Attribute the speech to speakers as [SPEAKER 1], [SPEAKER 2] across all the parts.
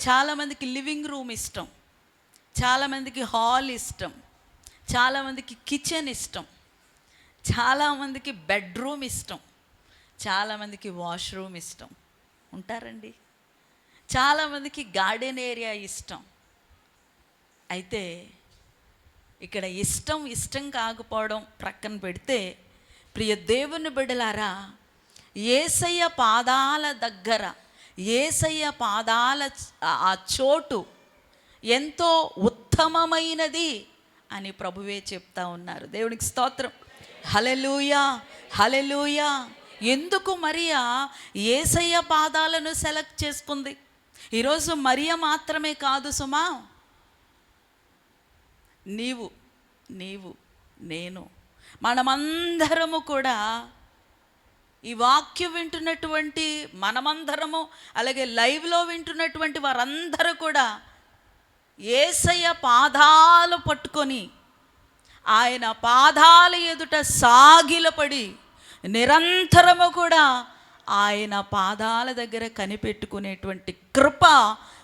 [SPEAKER 1] చాలామందికి living room ఇష్టం, చాలామందికి హాల్ ఇష్టం, చాలామందికి కిచెన్ ఇష్టం, చాలామందికి బెడ్రూమ్ ఇష్టం, చాలామందికి వాష్రూమ్ ఇష్టం ఉంటారండి. చాలామందికి గార్డెన్ ఏరియా ఇష్టం. అయితే ఇక్కడ ఇష్టం కాకపోవడం ప్రక్కన పెడితే, ప్రియ దేవుని బిడ్డలారా, యేసయ్య పాదాల దగ్గర, యేసయ్య పాదాల ఆ చోటు ఎంతో ఉత్తమమైనది అని ప్రభువే చెప్తా ఉన్నారు. దేవునికి స్తోత్రం. హల్లెలూయా, హల్లెలూయా. ఎందుకు మరియా యేసయ్య పాదాలను సెలెక్ట్ చేసుకుంది? ఈరోజు మరియ మాత్రమే కాదు సుమా, నీవు నేను మనమందరము కూడా, ఈ వాక్యం వింటున్నటువంటి మనమందరము, అలాగే లైవ్లో వింటున్నటువంటి వారందరూ కూడా యేసయ్య పాదాలు పట్టుకొని ఆయన పాదాల ఎదుట సాగిలపడి నిరంతరము కూడా ఆయన పాదాల దగ్గర కనిపెట్టుకునేటువంటి కృప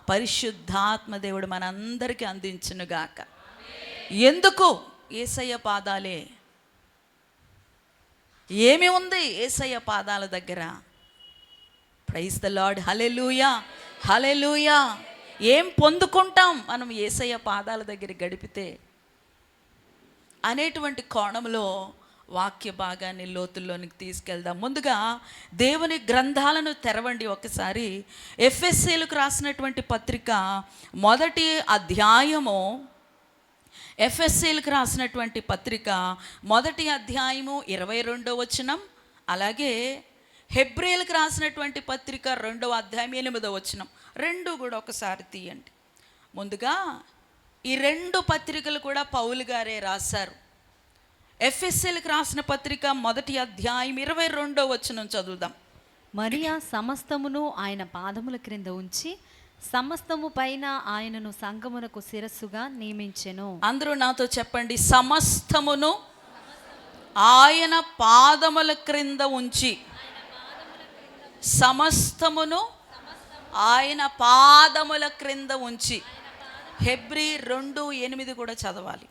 [SPEAKER 1] పరిశుద్ధాత్మ దేవుడు మనందరికీ అందించునుగాక. ఎందుకు? యేసయ్య పాదాలే. ఏమి ఉంది యేసయ్య పాదాల దగ్గర? Praise the Lord. Hallelujah, hallelujah. ఏం పొందుకుంటాం మనం యేసయ్య పాదాల దగ్గర గడిపితే అనేటువంటి కోణంలో వాక్య భాగాన్ని లోతుల్లోనికి తీసుకెళ్దాం. ముందుగా దేవుని గ్రంథాలను తెరవండి ఒకసారి. ఎఫెసీయులకు రాసినటువంటి పత్రిక 1వ అధ్యాయము, ఎఫెసీయులకు రాసినటువంటి పత్రిక 1వ అధ్యాయము 22వ వచనం, అలాగే హెబ్రీయులకు రాసినటువంటి పత్రిక 2వ అధ్యాయం 8వ వచనం, రెండు కూడా ఒకసారి తీయండి. ముందుగా ఈ రెండు పత్రికలు కూడా పౌలు గారే రాశారు. ఎఫెసీయులకు రాసిన పత్రిక 1వ అధ్యాయం 22వ వచనం చదువుదాం.
[SPEAKER 2] మరియా సమస్తమును ఆయన పాదముల క్రింద ఉంచి సమస్తము పైన ఆయనను సంఘమునకు శిరస్సుగా నియమించెను.
[SPEAKER 1] అందరూ నాతో చెప్పండి, సమస్తమును ఆయన పాదముల క్రింద ఉంచి. సమస్తమును ఆయన పాదముల క్రింద ఉంచి. హెబ్రీ 2:8 కూడా చదవాలి.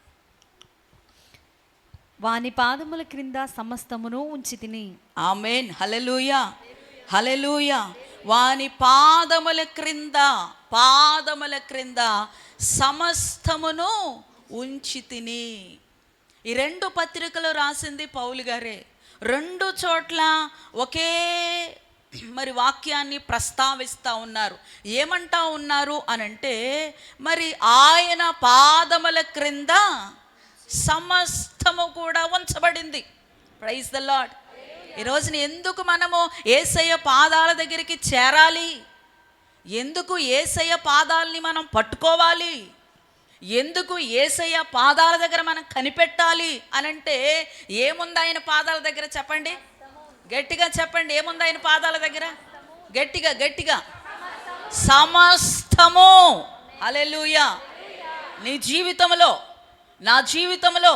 [SPEAKER 2] వాని పాదముల క్రింద సమస్తమును ఉంచి తిని.
[SPEAKER 1] ఆమేన్, హల్లెలూయా, హల్లెలూయా. వాని పాదముల క్రింద సమస్తమును ఉంచి తిని. ఈ రెండు పత్రికలు రాసింది పౌలు గారే. రెండు చోట్ల ఒకే మరి వాక్యాన్ని ప్రస్తావిస్తూ ఉన్నారు. ఏమంటా ఉన్నారు అనంటే, మరి ఆయన పాదముల క్రింద సమస్తము కూడా ఉంచబడింది. Praise the Lord. ఈరోజున ఎందుకు మనము యేసయ్య పాదాల దగ్గరికి చేరాలి? ఎందుకు యేసయ్య పాదాలని మనం పట్టుకోవాలి? ఎందుకు యేసయ్య పాదాల దగ్గర మనం కనిపెట్టాలి అనంటే, ఏముంది ఆయన పాదాల దగ్గర? చెప్పండి, గట్టిగా చెప్పండి. ఏముంది ఆయన పాదాల దగ్గర? గట్టిగా సమస్తము. హల్లెలూయా. నీ జీవితంలో, నా జీవితంలో,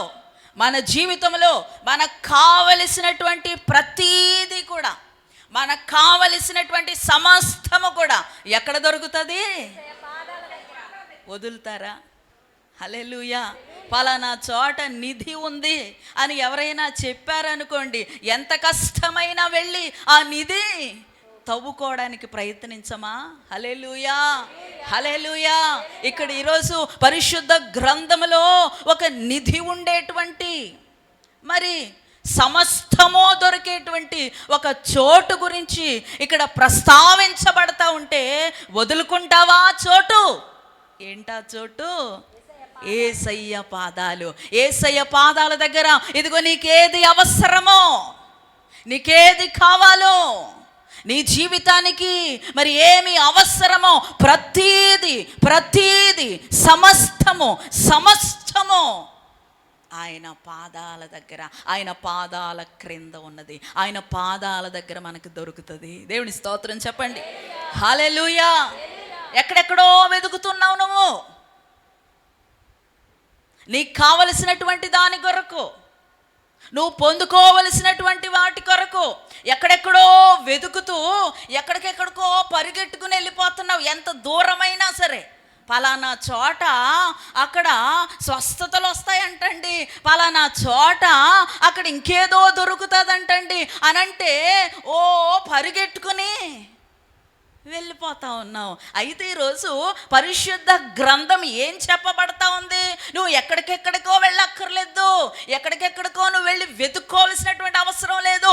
[SPEAKER 1] మన జీవితంలో మనకు కావలసినటువంటి ప్రతీది కూడా, మనకు కావలసినటువంటి సమస్తము కూడా ఎక్కడ దొరుకుతుంది? వదులుతారా? హల్లెలూయా. పలానా చోట నిధి ఉంది అని ఎవరైనా చెప్పారనుకోండి, ఎంత కష్టమైనా వెళ్ళి ఆ నిధి తవ్వుకోవడానికి ప్రయత్నించమా? హల్లెలూయా, హల్లెలూయా. ఇక్కడ ఈరోజు పరిశుద్ధ గ్రంథములో ఒక నిధి ఉండేటువంటి, మరి సమస్తమో దొరికేటువంటి ఒక చోటు గురించి ఇక్కడ ప్రస్తావించబడతా ఉంటే, వదులుకుంటావా చోటు? ఏంటా చోటు? యేసయ్య పాదాలు. యేసయ్య పాదాల దగ్గర ఇదిగో నీకేది అవసరమో, నీకేది కావాలో, నీ జీవితానికి మరి ఏమి అవసరమో ప్రతీది సమస్తము ఆయన పాదాల దగ్గర, ఆయన పాదాల క్రింద ఉన్నది. ఆయన పాదాల దగ్గర మనకు దొరుకుతుంది. దేవుని స్తోత్రం చెప్పండి. హల్లెలూయా. ఎక్కడెక్కడో వెతుకుతున్నావు నువ్వు నీకు కావలసినటువంటి దాని కొరకు. నువ్వు పొందుకోవలసినటువంటి వాటి కొరకు ఎక్కడెక్కడో వెతుకుతూ ఎక్కడికెక్కడికో పరిగెట్టుకుని వెళ్ళిపోతున్నావు. ఎంత దూరమైనా సరే, పలానా చోట అక్కడ స్వస్థతలు వస్తాయంటండి, పలానా చోట అక్కడ ఇంకేదో దొరుకుతుందంటండి అనంటే ఓ పరిగెట్టుకుని వెళ్ళిపోతా ఉన్నావు. అయితే ఈరోజు పరిశుద్ధ గ్రంథం ఏం చెప్పబడతా ఉంది? నువ్వు ఎక్కడికెక్కడికో వెళ్ళక్కర్లేదు, ఎక్కడికెక్కడికో నువ్వు వెళ్ళి వెతుక్కోవాల్సినటువంటి అవసరం లేదు.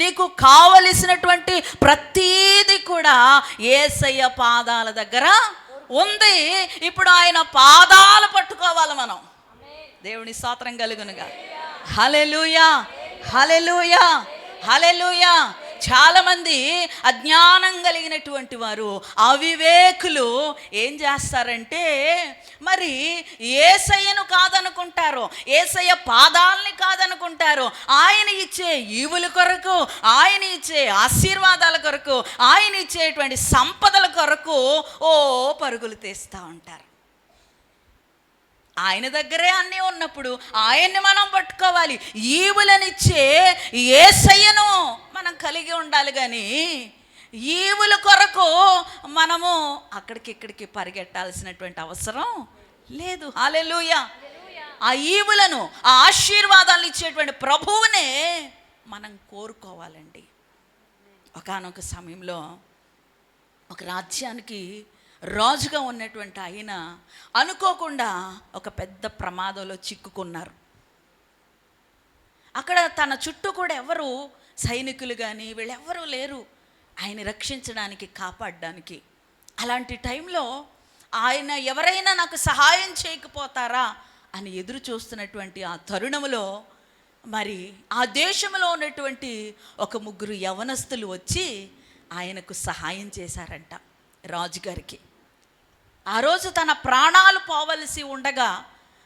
[SPEAKER 1] నీకు కావలసినటువంటి ప్రతీది కూడా యేసయ్య పాదాల దగ్గర ఉంది. ఇప్పుడు ఆయన పాదాలు పట్టుకోవాలి మనం. దేవుని స్తోత్రం కలుగునుగా. హల్లెలూయా, హల్లెలూయా, హల్లెలూయా. చాలామంది అజ్ఞానం కలిగినటువంటి వారు, అవివేకులు ఏం చేస్తారంటే మరి యేసయ్యను కాదనుకుంటారు, యేసయ్య పాదాలని కాదనుకుంటారు. ఆయన ఇచ్చే ఈవుల కొరకు, ఆయన ఇచ్చే ఆశీర్వాదాల కొరకు, ఆయన ఇచ్చేటువంటి సంపదల కొరకు ఓ పరుగులు తీస్తూ ఉంటారు. ఆయన దగ్గరే అన్నీ ఉన్నప్పుడు ఆయన్ని మనం పట్టుకోవాలి. ఈవులనిచ్చే యేసయ్యను మనం కలిగి ఉండాలి, కానీ ఈవుల కొరకు మనము అక్కడికి పరిగెట్టాల్సినటువంటి అవసరం లేదు. హల్లెలూయా. ఆ ఈవులను, ఆ ఆశీర్వాదాలు ఇచ్చేటువంటి ప్రభువునే మనం కోరుకోవాలండి. ఒకానొక సమయంలో ఒక రాజ్యానికి రాజుగా ఉన్నటువంటి ఆయన అనుకోకుండా ఒక పెద్ద ప్రమాదంలో చిక్కుకున్నారు. అక్కడ తన చుట్టూ కూడా ఎవరు సైనికులు కానీ వీళ్ళెవ్వరూ లేరు ఆయన రక్షించడానికి, కాపాడడానికి. అలాంటి టైంలో ఆయన ఎవరైనా నాకు సహాయం చేయకపోతారా అని ఎదురు చూస్తున్నటువంటి ఆ తరుణంలో మరి ఆ దేశంలో ఉన్నటువంటి ఒక 3 యవనస్తులు వచ్చి ఆయనకు సహాయం చేశారంట రాజుగారికి. ఆ రోజు తన ప్రాణాలు పోవలసి ఉండగా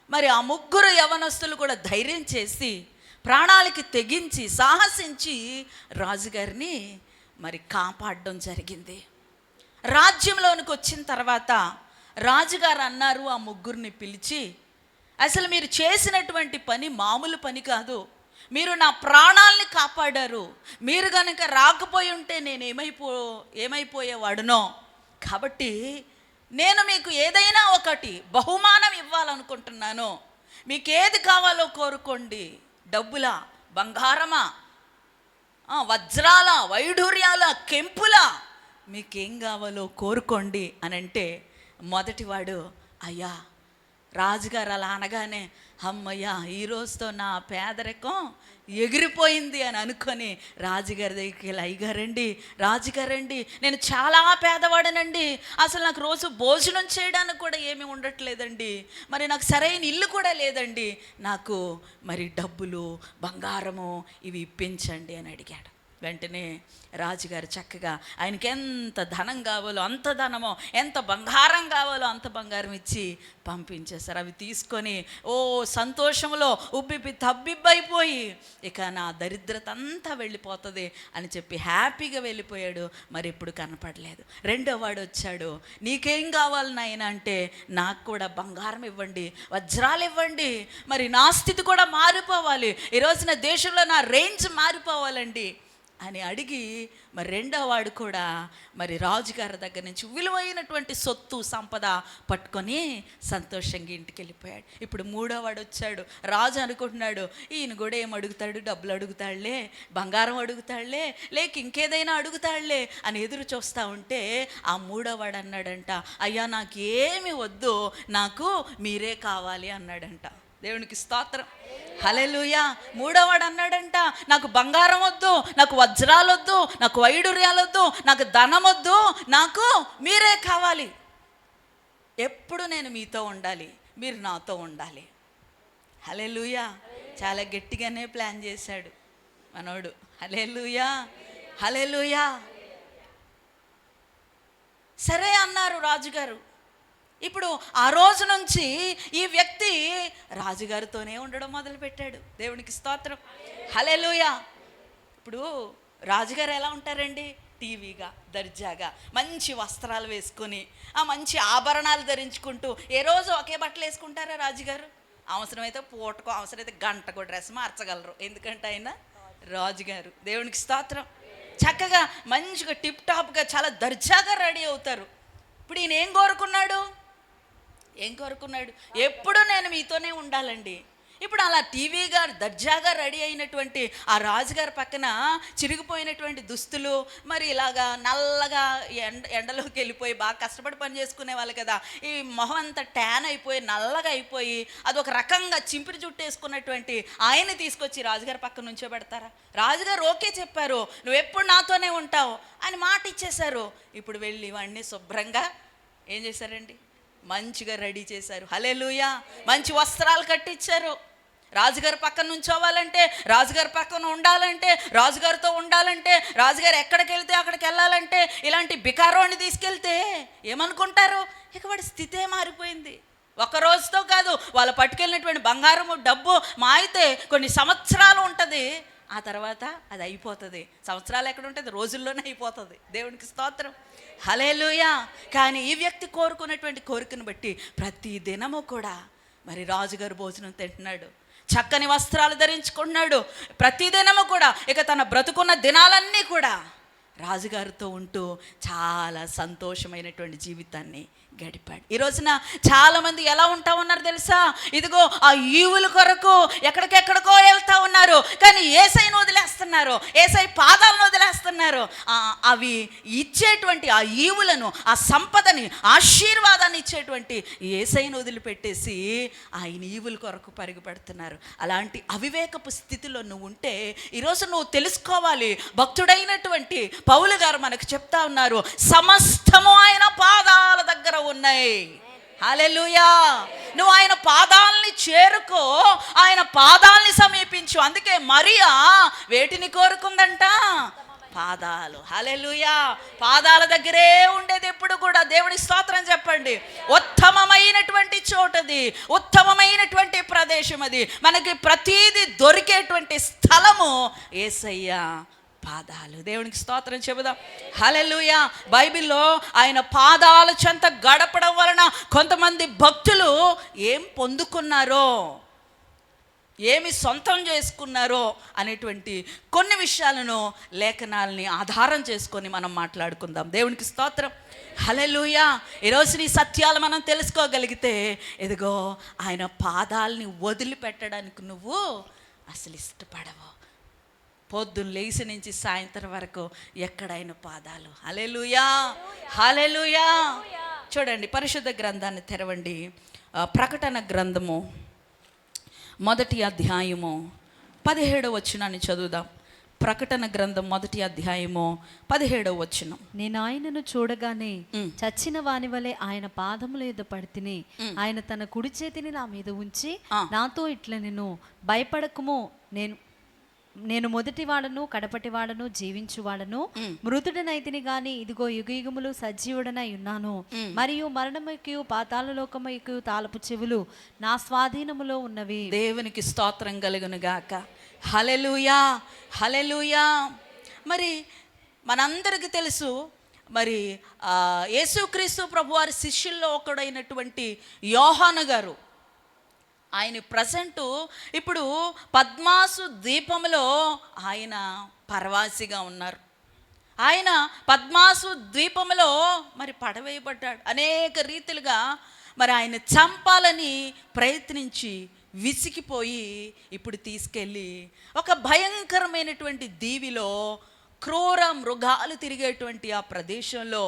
[SPEAKER 1] మరి ఆ 3 యవనస్తులు కూడా ధైర్యం చేసి, ప్రాణాలకి తెగించి, సాహసించి రాజుగారిని మరి కాపాడడం జరిగింది. రాజ్యంలోనికి వచ్చిన తర్వాత రాజుగారు అన్నారు ఆ 3ని పిలిచి, అసలు మీరు చేసినటువంటి పని మామూలు పని కాదు, మీరు నా ప్రాణాలని కాపాడారు. మీరు కనుక రాకపోయి ఉంటే నేను ఏమైపోయేవాడునో. కాబట్టి నేను మీకు ఏదైనా ఒకటి బహుమానం ఇవ్వాలనుకుంటున్నాను. మీకు ఏది కావాలో కోరుకోండి. డబ్బులా, బంగారమా, వజ్రాల, వైఢూర్యాల, కెంపుల, మీకేం కావాలో కోరుకోండి అని అంటే మొదటివాడు, అయ్యా రాజుగారు అలా అనగానే అమ్మయ్యా ఈ రోజుతో నా పేదరికం ఎగిరిపోయింది అని అనుకొని రాజుగారి దగ్గరికి వెళ్ళి, అయ్యగారండి, రాజుగారండి, నేను చాలా పేదవాడనండి, అసలు నాకు రోజు భోజనం చేయడానికి కూడా ఏమీ ఉండట్లేదండి, మరి నాకు సరైన ఇల్లు కూడా లేదండి, నాకు మరి డబ్బులు, బంగారము ఇవి ఇప్పించండి అని అడిగాడు. వెంటనే రాజుగారు చక్కగా ఆయనకి ఎంత ధనం కావాలో అంత ధనమో, ఎంత బంగారం కావాలో అంత బంగారం ఇచ్చి పంపించేశారు. అవి తీసుకొని ఓ సంతోషంలో ఉబ్బిపి తబ్బిబ్బైపోయి ఇక నా దరిద్రత అంతా వెళ్ళిపోతుంది అని చెప్పి హ్యాపీగా వెళ్ళిపోయాడు. మరి ఇప్పుడు కనపడలేదు. రెండో వాడు వచ్చాడు, నీకేం కావాలి నాయన అంటే, నాకు కూడా బంగారం ఇవ్వండి, వజ్రాలు ఇవ్వండి, మరి నా స్థితి కూడా మారిపోవాలి, ఈ రోజున దేశంలో నా రేంజ్ మారిపోవాలండి అని అడిగి మరి రెండో వాడు కూడా మరి రాజుగారి దగ్గర నుంచి విలువైనటువంటి సొత్తు సంపద పట్టుకొని సంతోషంగా ఇంటికి వెళ్ళిపోయాడు. ఇప్పుడు మూడో వాడు వచ్చాడు. రాజు అనుకుంటున్నాడు, ఈయన కూడా ఏం అడుగుతాడు, డబ్బులు అడుగుతాడులే, బంగారం అడుగుతాడులే, లేక ఇంకేదైనా అడుగుతాడులే అని ఎదురు చూస్తూ ఉంటే ఆ మూడో వాడు అన్నాడంట, అయ్యా నాకు ఏమి వద్దు, నాకు మీరే కావాలి అన్నాడంట. దేవునికి స్తోత్రం, హల్లెలూయా. మూడోవాడు అన్నాడంట, నాకు బంగారం వద్దు, నాకు వజ్రాలు వద్దు, నాకు వైడూర్యాలు వద్దు, నాకు ధనం వద్దు, నాకు మీరే కావాలి, ఎప్పుడు నేను మీతో ఉండాలి, మీరు నాతో ఉండాలి. హల్లెలూయా. చాలా గట్టిగానే ప్లాన్ చేశాడు మనోడు. హల్లెలూయా, హల్లెలూయా. సరే అన్నారు రాజుగారు. ఇప్పుడు ఆ రోజు నుంచి ఈ వ్యక్తి రాజుగారితోనే ఉండడం మొదలుపెట్టాడు. దేవునికి స్తోత్రం, హల్లెలూయా. ఇప్పుడు రాజుగారు ఎలా ఉంటారండి? టీవీగా, దర్జాగా, మంచి వస్త్రాలు వేసుకొని, ఆ మంచి ఆభరణాలు ధరించుకుంటూ, ఏ రోజు ఒకే బట్టలు వేసుకుంటారా రాజుగారు? అవసరమైతే పూటకో, అవసరమైతే గంటకో డ్రెస్ మార్చగలరు. ఎందుకంటే ఆయన రాజుగారు. దేవునికి స్తోత్రం. చక్కగా మంచిగా టిప్ టాప్గా చాలా దర్జాగా రెడీ అవుతారు. ఇప్పుడు ఈయన ఏం కోరుకున్నాడు? ఎప్పుడు నేను మీతోనే ఉండాలండి. ఇప్పుడు అలా టీవీగా దర్జాగా రెడీ అయినటువంటి ఆ రాజుగారి పక్కన చిరిగిపోయినటువంటి దుస్తులు, మరి ఇలాగా నల్లగా ఎండలోకి వెళ్ళిపోయి బాగా కష్టపడి పని చేసుకునే వాళ్ళు కదా, ఈ మొహం అంతా ట్యాన్ అయిపోయి నల్లగా అయిపోయి అదొక రకంగా చింపిరి జుట్టు వేసుకున్నటువంటి ఆయన్ని తీసుకొచ్చి రాజుగారి పక్కన నుంచో పెడతారా? రాజుగారు ఓకే చెప్పారు, నువ్వు ఎప్పుడు నాతోనే ఉంటావు అని మాట ఇచ్చేశారు. ఇప్పుడు వెళ్ళి వాడిని శుభ్రంగా ఏం చేశారండి? మంచిగా రెడీ చేశారు. హల్లెలూయా. మంచి వస్త్రాలు కట్టించారు. రాజుగారి పక్కన నుంచోవాలంటే, రాజుగారి పక్కన ఉండాలంటే, రాజుగారితో ఉండాలంటే, రాజుగారు ఎక్కడికి వెళ్తే అక్కడికి వెళ్ళాలంటే, ఇలాంటి బికారోని తీసుకెళ్తే ఏమనుకుంటారు? ఇక వాడి స్థితే మారిపోయింది. ఒక రోజుతో కాదు, వాళ్ళు పట్టుకెళ్ళినటువంటి బంగారము డబ్బు మా అయితే కొన్ని సంవత్సరాలు ఉంటుంది. ఆ తర్వాత అది అయిపోతుంది. సంవత్సరాలు ఎక్కడ ఉంటుంది? రోజుల్లోనే అయిపోతుంది. దేవునికి స్తోత్రం. హల్లెలూయా. కానీ ఈ వ్యక్తి కోరుకున్నటువంటి కోరికను బట్టి ప్రతి దినము కూడా మరి రాజుగారు భోజనం తింటున్నాడు, చక్కని వస్త్రాలు ధరించుకున్నాడు. ప్రతిదినము కూడా ఇక తన బ్రతుకున్న దినాలన్నీ కూడా రాజుగారితో ఉంటూ చాలా సంతోషమైనటువంటి జీవితాన్ని గడిపాడు. ఈ రోజున చాలామంది ఎలా ఉంటా ఉన్నారు తెలుసా? ఇదిగో ఆ ఈవుల కొరకు ఎక్కడికెక్కడికో వెళ్తా ఉన్నారు, కానీ యేసయ్యను వదిలేస్తున్నారు, యేసయ్య పాదాలను వదిలేస్తున్నారు. అవి ఇచ్చేటువంటి ఆ ఈవులను, ఆ సంపదని, ఆశీర్వాదాన్ని ఇచ్చేటువంటి యేసయ్యను వదిలిపెట్టేసి ఆయన ఈవుల కొరకు పరుగుపెడుతున్నారు. అలాంటి అవివేకపు స్థితిలో నువ్వు ఉంటే ఈరోజు నువ్వు తెలుసుకోవాలి. భక్తుడైనటువంటి పౌలు గారు మనకు చెప్తా ఉన్నారు, సమస్తము ఆయన పాదాల దగ్గర ఉన్నాయి. హల్లెలూయా. నువ్వు ఆయన పాదాలని చేరుకో, ఆయన పాదాలని సమీపించు. అందుకే మరియా వేటిని కోరుకుందంట? పాదాలు. హల్లెలూయా. పాదాల దగ్గరే ఉండేది ఎప్పుడు కూడా. దేవుని స్తోత్రం చెప్పండి. ఉత్తమమైనటువంటి చోటది, ఉత్తమమైనటువంటి ప్రదేశం అది. మనకి ప్రతీది దొరికేటువంటి స్థలము యేసయ్య పాదాలు. దేవునికి స్తోత్రం చెబుదాం. హల్లెలూయా. బైబిల్లో ఆయన పాదాల చెంత గడపడం వలన కొంతమంది భక్తులు ఏం పొందుకున్నారో, ఏమి సొంతం చేసుకున్నారో అనేటువంటి కొన్ని విషయాలను, లేఖనాలని ఆధారం చేసుకొని మనం మాట్లాడుకుందాం. దేవునికి స్తోత్రం. హల్లెలూయా. ఈరోజు నీ సత్యాలు మనం తెలుసుకోగలిగితే, ఇదిగో ఆయన పాదాలని వదిలిపెట్టడానికి నువ్వు అసలు ఇష్టపడవు. పొద్దున్న లేచి నుంచి సాయంత్రం వరకు ఎక్కడైనా పాదాలు. హల్లెలూయా. హల్లెలూయా. చూడండి, పరిశుద్ధ గ్రంథాన్ని తెరవండి. ప్రకటన గ్రంథము 1వ అధ్యాయము 17వ వచనాన్ని చదువుదాం. ప్రకటన గ్రంథం 1వ అధ్యాయము 17వ వచనం. నేను
[SPEAKER 2] ఆయనను చూడగానే చచ్చిన వాని వలె ఆయన పాదముల యొద్ద పడితిని. ఆయన తన కుడి చేతిని నా మీద ఉంచి నాతో ఇట్లా, నేను భయపడకుము, నేను మొదటివాడను కడపటివాడను జీవించువాడను, మృతుడనైతిని గాని ఇదిగో యుగయుగములు సజీవుడనై ఉన్నాను, మరియు మరణముకు పాతాళలోకముకు తాళపు చెవులు నా స్వాధీనములో ఉన్నవి.
[SPEAKER 1] దేవునికి స్తోత్రం కలుగును గాక. హల్లెలూయా. హల్లెలూయా. మరి మనందరికీ తెలుసు, మరి యేసుక్రీస్తు ప్రభువారి శిష్యుల్లో ఒకడైనటువంటి యోహాను గారు, ఆయన ప్రజెంటు ఇప్పుడు పద్మాసు ద్వీపంలో ఆయన పరవాసిగా ఉన్నారు. ఆయన పద్మాసు ద్వీపంలో మరి పడవేయబడ్డాడు. అనేక రీతిలుగా మరి ఆయన చంపాలని ప్రయత్నించి విసిగిపోయి ఇప్పుడు తీసుకెళ్ళి ఒక భయంకరమైనటువంటి దీవిలో, క్రూర మృగాలు తిరిగేటువంటి ఆ ప్రదేశంలో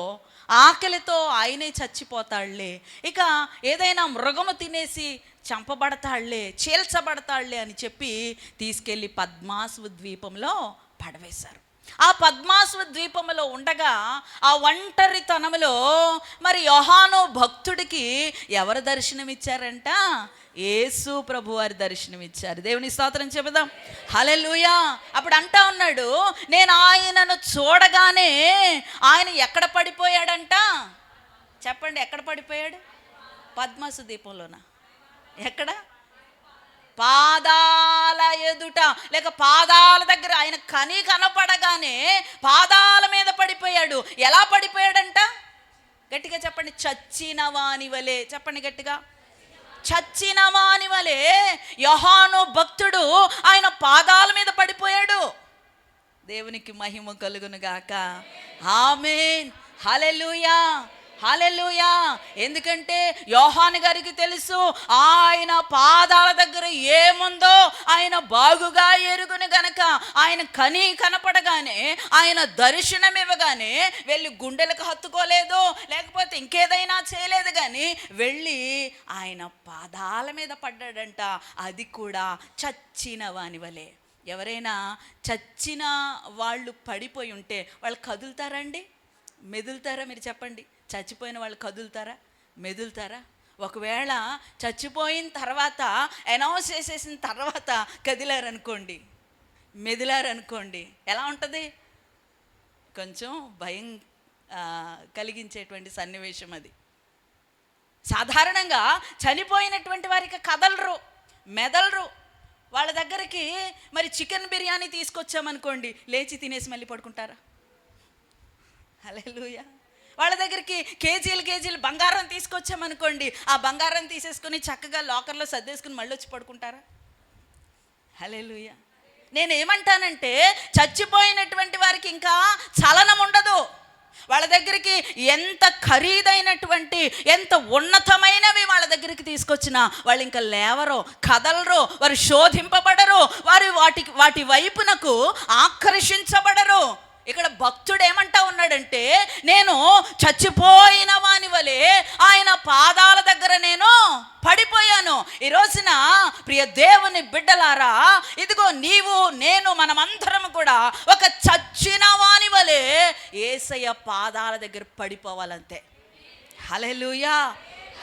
[SPEAKER 1] ఆకలితో ఆయనే చచ్చిపోతాడులే, ఇక ఏదైనా మృగము తినేసి చంపబడతాడులే, చీల్చబడతాడులే అని చెప్పి తీసుకెళ్ళి పద్మాసు ద్వీపంలో పడవేశారు. ఆ పద్మాసు ద్వీపంలో ఉండగా ఆ ఒంటరితనంలో మరి యోహాను భక్తుడికి ఎవరు దర్శనమిచ్చారంట? యేసు ప్రభువారి దర్శనమిచ్చారు. దేవుని స్తోత్రం చెబుదాం. హల్లెలూయా. అప్పుడు అంటా ఉన్నాడు, నేను ఆయనను చూడగానే ఆయన ఎక్కడ పడిపోయాడంట? చెప్పండి, ఎక్కడ పడిపోయాడు? పద్మాసు ద్వీపంలోనా? ఎక్కడ? పాదాల ఎదుట, లేక పాదాల దగ్గర. ఆయన కనపడగానే పాదాల మీద పడిపోయాడు. ఎలా పడిపోయాడంట? గట్టిగా చెప్పండి. చచ్చిన వాని వలె. చెప్పండి గట్టిగా. చచ్చిన వాని వలె యోహాను భక్తుడు ఆయన పాదాల మీద పడిపోయాడు. దేవునికి మహిమ కలుగును గాక. ఆమేన్. హల్లెలూయా, హల్లెలూయా. ఎందుకంటే యోహాను గారికి తెలుసు ఆయన పాదాల దగ్గర ఏముందో ఆయన బాగుగా ఎరుగును గనక ఆయన కనపడగానే, ఆయన దర్శనం ఇవ్వగానే వెళ్ళి గుండెలకు హత్తుకోలేదు, లేకపోతే ఇంకేదైనా చేయలేదు, కానీ వెళ్ళి ఆయన పాదాల మీద పడ్డాడంట. అది కూడా చచ్చిన వాని వలె. ఎవరైనా చచ్చిన వాళ్ళు పడిపోయి ఉంటే వాళ్ళు కదులుతారండి, మెదులుతారా? మీరు చెప్పండి. చచ్చిపోయిన వాళ్ళు కదులుతారా, మెదులుతారా? ఒకవేళ చచ్చిపోయిన తర్వాత అనౌన్స్ చేసేసిన తర్వాత కదిలారనుకోండి, మెదిలారనుకోండి, ఎలా ఉంటుంది? కొంచెం భయం కలిగించేటువంటి సన్నివేశం అది. సాధారణంగా చనిపోయినటువంటి వారికి కదలరు, మెదలరు. వాళ్ళ దగ్గరికి మరి చికెన్ బిర్యానీ తీసుకొచ్చామనుకోండి, లేచి తినేసి మళ్ళీ పడుకుంటారా? హల్లెలూయా. వాళ్ళ దగ్గరికి కేజీలు బంగారం తీసుకొచ్చామనుకోండి, ఆ బంగారం తీసేసుకొని చక్కగా లాకర్లో సర్దేసుకుని మళ్ళీ వచ్చి పడుకుంటారా? హల్లెలూయా. నేనేమంటానంటే చచ్చిపోయినటువంటి వారికి ఇంకా చలనం ఉండదు. వాళ్ళ దగ్గరికి ఎంత ఖరీదైనటువంటి, ఎంత ఉన్నతమైనవి వాళ్ళ దగ్గరికి తీసుకొచ్చినా వాళ్ళు ఇంకా లేవరు, కదలరు, వారు శోధింపబడరు, వారు వాటి వైపునకు ఆకర్షించబడరు. ఇక్కడ భక్తుడు ఏమంటా ఉన్నాడంటే, నేను చచ్చిపోయిన వాని వలె ఆయన పాదాల దగ్గర నేను పడిపోయాను. ఈ రోజున ప్రియ దేవుని బిడ్డలారా, ఇదిగో నీవు నేను మనమందరం కూడా ఒక చచ్చిన వాని వలె యేసయ్య పాదాల దగ్గర పడిపోవాలంతే. హల్లెలూయా,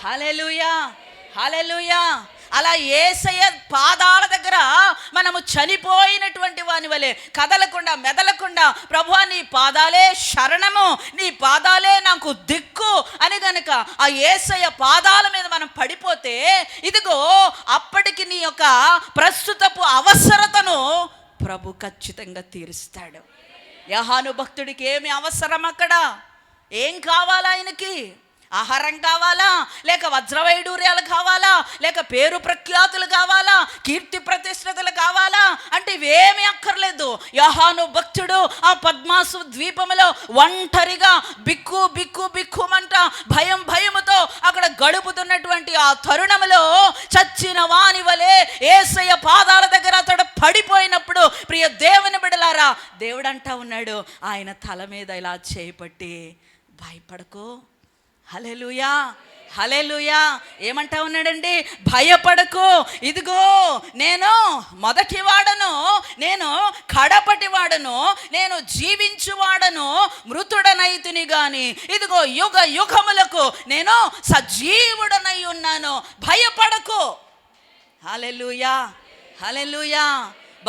[SPEAKER 1] హల్లెలూయా, హల్లెలూయా. అలా యేసయ్య పాదాల దగ్గర మనము చనిపోయినటువంటి వాని వలె కదలకుండా, మెదలకుండా, ప్రభువా నీ పాదాలే శరణము, నీ పాదాలే నాకు దిక్కు అని గనుక ఆ యేసయ్య పాదాల మీద మనం పడిపోతే, ఇదిగో అప్పటికి నీ యొక్క ప్రస్తుతపు అవసరతను ప్రభు ఖచ్చితంగా తీరుస్తాడు. యోహాను భక్తుడికి ఏమి అవసరం? అక్కడ ఏం కావాలా? ఆయనకి ఆహారం కావాలా, లేక వజ్రవైడూర్యాలు కావాలా, లేక పేరు ప్రఖ్యాతులు కావాలా, కీర్తి ప్రతిష్టతలు కావాలా అంటే ఇవేమీ అక్కర్లేదు. యోహాను భక్తుడు ఆ పద్మాసు ద్వీపములో ఒంటరిగా బిక్కు బిక్కు బిక్కుమంట భయముతో అక్కడ గడుపుతున్నటువంటి ఆ తరుణములో చచ్చిన వాని వలె యేసయ్య పాదాల దగ్గర అతడు పడిపోయినప్పుడు, ప్రియ దేవుని బిడ్డలారా, దేవుడు అంటా ఉన్నాడు ఆయన తల మీద ఇలా చేపట్టి, భయపడకు. హల్లెలూయా, హల్లెలూయా. ఏమంటా ఉన్నాడండి? భయపడకు, ఇదిగో నేను మొదటి వాడను, నేను కడపటి వాడను, నేను జీవించువాడను, మృతుడనైతిని గాని ఇదిగో యుగ యుగములకు నేను సజీవుడనై ఉన్నాను, భయపడకు. హల్లెలూయా, హల్లెలూయా.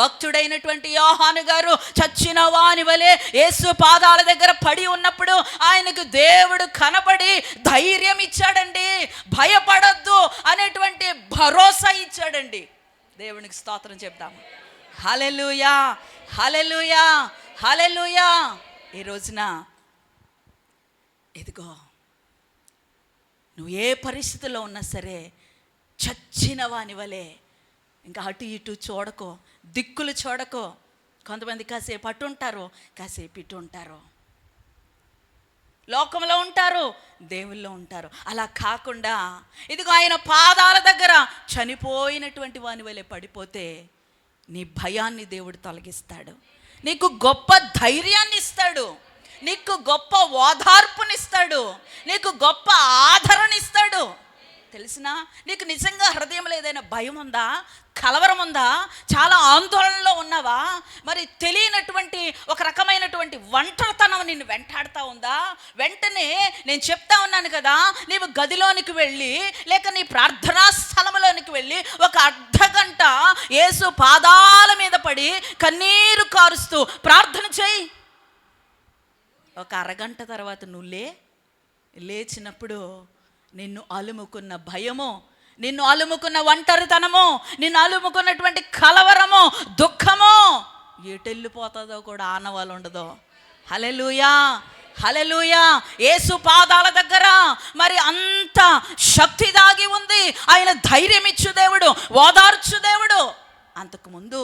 [SPEAKER 1] భక్తుడైనటువంటి యోహాను గారు చచ్చిన వాని వలె యేసు పాదాల దగ్గర పడి ఉన్నప్పుడు ఆయనకు దేవుడు కనబడి ధైర్యం ఇచ్చాడండి. భయపడొద్దు అనేటువంటి భరోసా ఇచ్చాడండి. దేవునికి స్తోత్రం చెప్తాము. హల్లెలూయా, హల్లెలూయా, హల్లెలూయా. ఈ రోజున ఇదిగో నువ్వు ఏ పరిస్థితిలో ఉన్నా సరే చచ్చిన వాని వలె ఇంకా అటు ఇటు చూడకో, దిక్కులు చూడకో. కొంతమంది కాసేపు అటు ఉంటారు, కాసేపు ఇటు ఉంటారు, లోకంలో ఉంటారు, దేవుల్లో ఉంటారు. అలా కాకుండా ఇదిగో ఆయన పాదాల దగ్గర చనిపోయినటువంటి వాని వలె పడిపోతే నీ భయాన్ని దేవుడు తొలగిస్తాడు, నీకు గొప్ప ధైర్యాన్ని ఇస్తాడు, నీకు గొప్ప ఓదార్పునిస్తాడు, నీకు గొప్ప ఆదరణ ఇస్తాడు. తెలిసినా నీకు నిజంగా హృదయంలో ఏదైనా భయం ఉందా, కలవరం ఉందా, చాలా ఆందోళనలో ఉన్నావా, మరి తెలియనటువంటి ఒక రకమైనటువంటి ఒంటరితనం నిన్ను వెంటాడుతూ ఉందా, వెంటనే నేను చెప్తా ఉన్నాను కదా, నీవు గదిలోనికి వెళ్ళి లేక నీ ప్రార్థనా స్థలంలోనికి వెళ్ళి ఒక అర్ధగంట యేసు పాదాల మీద పడి కన్నీరు కారుస్తూ ప్రార్థన చేయి. ఒక అరగంట తర్వాత నువ్వు లేచినప్పుడు నిన్ను అలుముకున్న భయము, నిన్ను అలుముకున్న ఒంటరితనము, నిన్ను అలుముకున్నటువంటి కలవరము, దుఃఖము ఎటెళ్ళిపోతుందో కూడా ఆనవాళ్ళు ఉండదు. హల్లెలూయా, హల్లెలూయా. యేసు పాదాల దగ్గర మరి అంత అంత శక్తి దాగి ఉంది. ఆయన ధైర్యం ఇచ్చు దేవుడు, ఓదార్చు దేవుడు. అంతకుముందు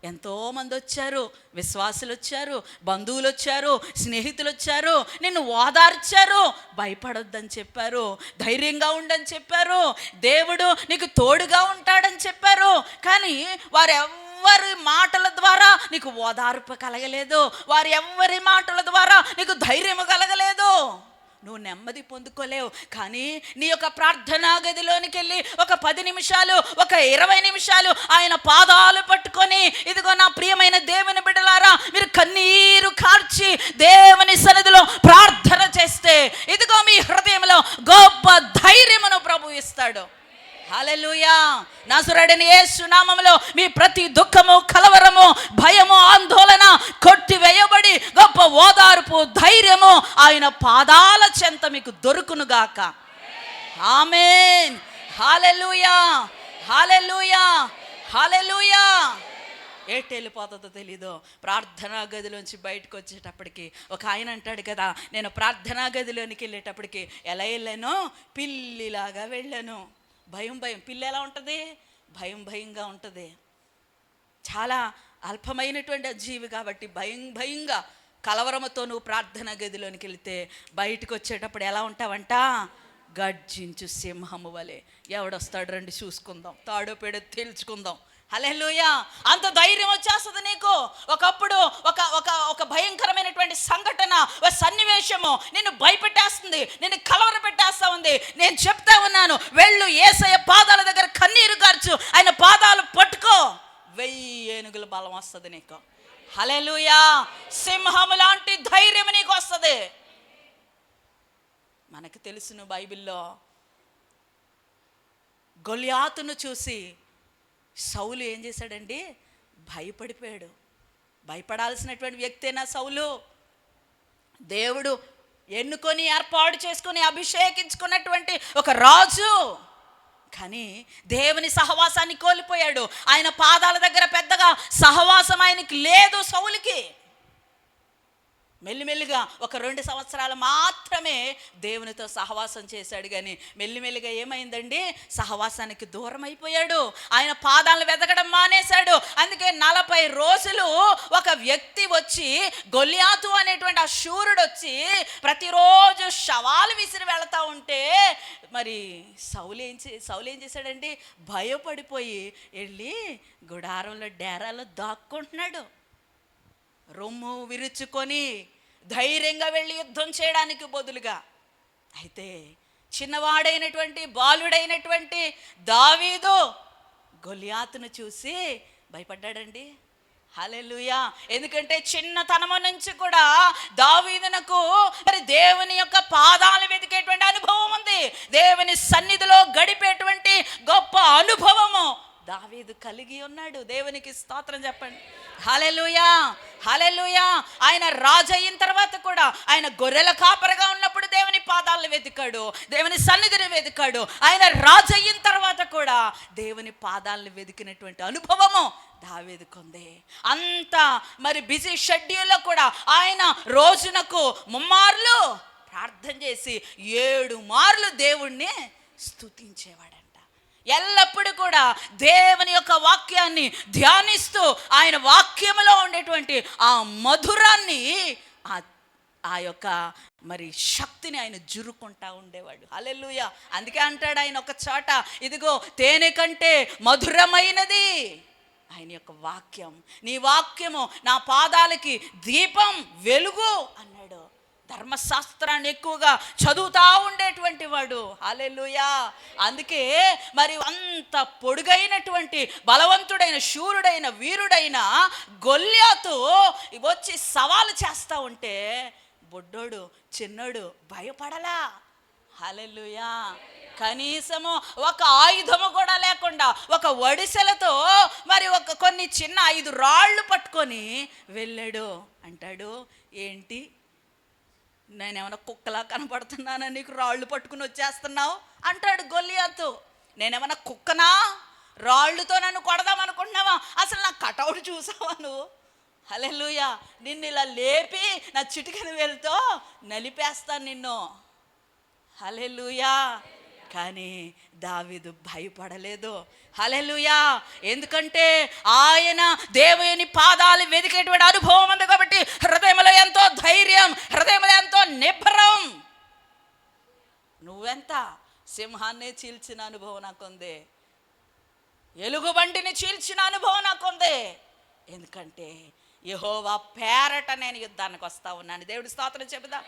[SPEAKER 1] ఎంతోమంది వచ్చారు, విశ్వాసులు వచ్చారు, బంధువులు వచ్చారు, స్నేహితులు వచ్చారు, నిన్ను ఓదార్చారు, భయపడొద్దని చెప్పారు, ధైర్యంగా ఉండని చెప్పారు, దేవుడు నీకు తోడుగా ఉంటాడని చెప్పారు. కానీ వారెవ్వరి మాటల ద్వారా నీకు ఓదార్పు కలగలేదు, వారి ఎవ్వరి మాటల ద్వారా నీకు ధైర్యం కలగలేదు, నువ్వు నెమ్మది పొందుకోలేవు. కానీ నీ యొక్క ప్రార్థనా గదిలోనికి వెళ్ళి ఒక 10 నిమిషాలు, ఒక 20 నిమిషాలు ఆయన పాదాలు పట్టుకొని, ఇదిగో నా ప్రియమైన దేవుని బిడ్డలారా, మీరు కన్నీరు కార్చి దేవుని సన్నిధిలో ప్రార్థన చేస్తే, ఇదిగో మీ హృదయంలో గొప్ప ధైర్యమును ప్రభు ఇస్తాడు. హల్లెలూయా. నజరేయుడైన యేసు నామములో మీ ప్రతి దుఃఖము, కలవరము, భయము, ఆందోళన కొట్టివేయబడి గొప్ప ఓదార్పు, ధైర్యము ఆయన పాదాల చెంత మీకు దొరుకునుగాక. ఆమేన్. హల్లెలూయా, హల్లెలూయా, హల్లెలూయా. ఏటి వెళ్ళిపోతుందో తెలీదు. ప్రార్థనా గదిలోంచి బయటకు వచ్చేటప్పటికి ఒక ఆయన అంటాడు కదా, నేను ప్రార్థనా గదిలోనికి వెళ్ళేటప్పటికి ఎలా వెళ్ళాను, పిల్లిలాగా వెళ్ళాను. భయం. పిల్లి ఎలా ఉంటుంది? భయంగా ఉంటుంది. చాలా అల్పమైనటువంటి జీవి కాబట్టి భయంగా కలవరముతో నువ్వు ప్రార్థనా గదిలోనికి వెళితే బయటకు వచ్చేటప్పుడు ఎలా ఉంటావంట? గర్జించు సింహము వలె. ఎవడొస్తాడు రండి చూసుకుందాం, తాడో పేడో తేల్చుకుందాం. హల్లెలూయా. అంత ధైర్యం వచ్చేస్తుంది నీకు. ఒకప్పుడు ఒక భయంకరమైనటువంటి సంఘటన, ఒక సన్నివేశము నిన్ను భయపెట్టేస్తుంది, నిన్ను కలవర పెట్టేస్తా ఉంది. నేను చెప్తా ఉన్నాను, వెళ్ళు యేసయ్య పాదాల దగ్గర కన్నీరు కార్చు, ఆయన పాదాలు పట్టుకో, 1000 ఏనుగుల బలం వస్తుంది నీకు. హల్లెలూయా. సింహము లాంటి ధైర్యం నీకు వస్తుంది. మనకు తెలుసును, బైబిల్లో గొల్యాతును చూసి సౌలు ఏం చేశాడండి? భయపడిపోయాడు. భయపడాల్సినటువంటి వ్యక్తేనా సౌలు? దేవుడు ఎన్నుకొని ఏర్పాటు చేసుకొని అభిషేకించుకున్నటువంటి ఒక రాజు. కానీ దేవుని సహవాసాన్ని కోల్పోయాడు. ఆయన పాదాల దగ్గర పెద్దగా సహవాసం ఆయనకి లేదు సౌలుకి. మెల్లిమెల్లిగా ఒక 2 సంవత్సరాలు మాత్రమే దేవునితో సహవాసం చేశాడు. కానీ మెల్లిమెల్లిగా ఏమైందండి? సహవాసానికి దూరం అయిపోయాడు. ఆయన పాదాలను వెతకడం మానేశాడు. అందుకే 40 రోజులు ఒక వ్యక్తి వచ్చి, గొల్యాతు అనేటువంటి ఆ శూరుడు వచ్చి ప్రతిరోజు శవాలు విసిరి వెళతా ఉంటే, మరి సౌలు ఏం చేశాడండి? భయపడిపోయి వెళ్ళి గుడారంలో డేరాలో దాక్కుంటున్నాడు. రొమ్ము విరుచుకొని ధైర్యంగా వెళ్ళి యుద్ధం చేయడానికి బదులుగా. అయితే చిన్నవాడైనటువంటి బాలుడైనటువంటి దావీదు గొల్యాతును చూసి భయపడ్డాడండి. హల్లెలూయా. ఎందుకంటే చిన్నతనము నుంచి కూడా దావీదునకు మరి దేవుని యొక్క పాదాలు వెతికేటువంటి అనుభవం ఉంది. దేవుని సన్నిధిలో గడిపేటువంటి గొప్ప అనుభవము దావీదు కలిగి ఉన్నాడు. దేవునికి స్తోత్రం చెప్పండి. హల్లెలూయా, హల్లెలూయా. ఆయన రాజు అయిన తర్వాత కూడా ఆయన గొర్రెల కాపరిగా ఉన్నప్పుడు దేవుని పాదాలను వెతికాడు, దేవుని సన్నిధిని వెతికాడు. ఆయన రాజు అయిన తర్వాత కూడా దేవుని పాదాలను వెతికినటువంటి అనుభవము దావీదుకుంది. అంత మరి బిజీ షెడ్యూల్లో కూడా ఆయన రోజునకు 3 మార్లు ప్రార్థన చేసి 7 మార్లు దేవుణ్ణి స్తుతించేవాడంట. ఎల్లప్పుడూ కూడా దేవుని యొక్క వాక్యాన్ని ధ్యానిస్తూ ఆయన వాక్యములో ఉండేటువంటి ఆ మధురాన్ని, ఆ యొక్క మరి శక్తిని ఆయన జురుకుంటా ఉండేవాడు. హల్లెలూయా. అందుకే అంటాడు ఆయన ఒక చోట, ఇదిగో తేనె కంటే మధురమైనది ఆయన యొక్క వాక్యం, నీ వాక్యము నా పాదాలకి దీపం, వెలుగు అన్నాడు. ధర్మశాస్త్రాన్ని ఎక్కువగా చదువుతా ఉండేటువంటి వాడు. హల్లెలూయా. అందుకే మరి అంత పొడుగైనటువంటి బలవంతుడైన శూరుడైన వీరుడైన గొల్యాతు వచ్చి సవాలు చేస్తూ ఉంటే బొడ్డోడు చిన్నోడు భయపడలా. హల్లెలూయా. కనీసము ఒక ఆయుధము కూడా లేకుండా ఒక వడిసెలతో మరి కొన్ని చిన్న 5 రాళ్ళు పట్టుకొని వెళ్ళాడు. అంటాడు, ఏంటి నేనేమైనా కుక్కలా కనపడుతున్నానా, నీకు రాళ్ళు పట్టుకుని వచ్చేస్తున్నావు అంటాడు గొల్యాతు. నేనేమైనా కుక్కనా, రాళ్ళుతో నన్ను కొడదామనుకుంటున్నావా? అసలు నా కటౌట్ చూసావా నువ్వు? హల్లెలూయా. నిన్ను ఇలా లేపి నా చిటికెన వేలుతో నలిపేస్తాను నిన్ను. హల్లెలూయా. కానీ దావీదు భయపడలేదు. హల్లెలూయా. ఎందుకంటే ఆయన దేవుని పాదాలు వెతికేటువంటి అనుభవం ఉంది కాబట్టి హృదయంలో ఎంతో ధైర్యం, హృదయంలో ఎంతో నిబ్బరం. నువ్వెంత? సింహాన్ని చీల్చిన అనుభవం నాకుంది, ఎలుగుబంటిని చీల్చిన అనుభవం నాకుంది. ఎందుకంటే యెహోవా పేరట నేను యుద్ధానికి వస్తా ఉన్నాను. దేవుడి స్తోత్రం చెబుదా.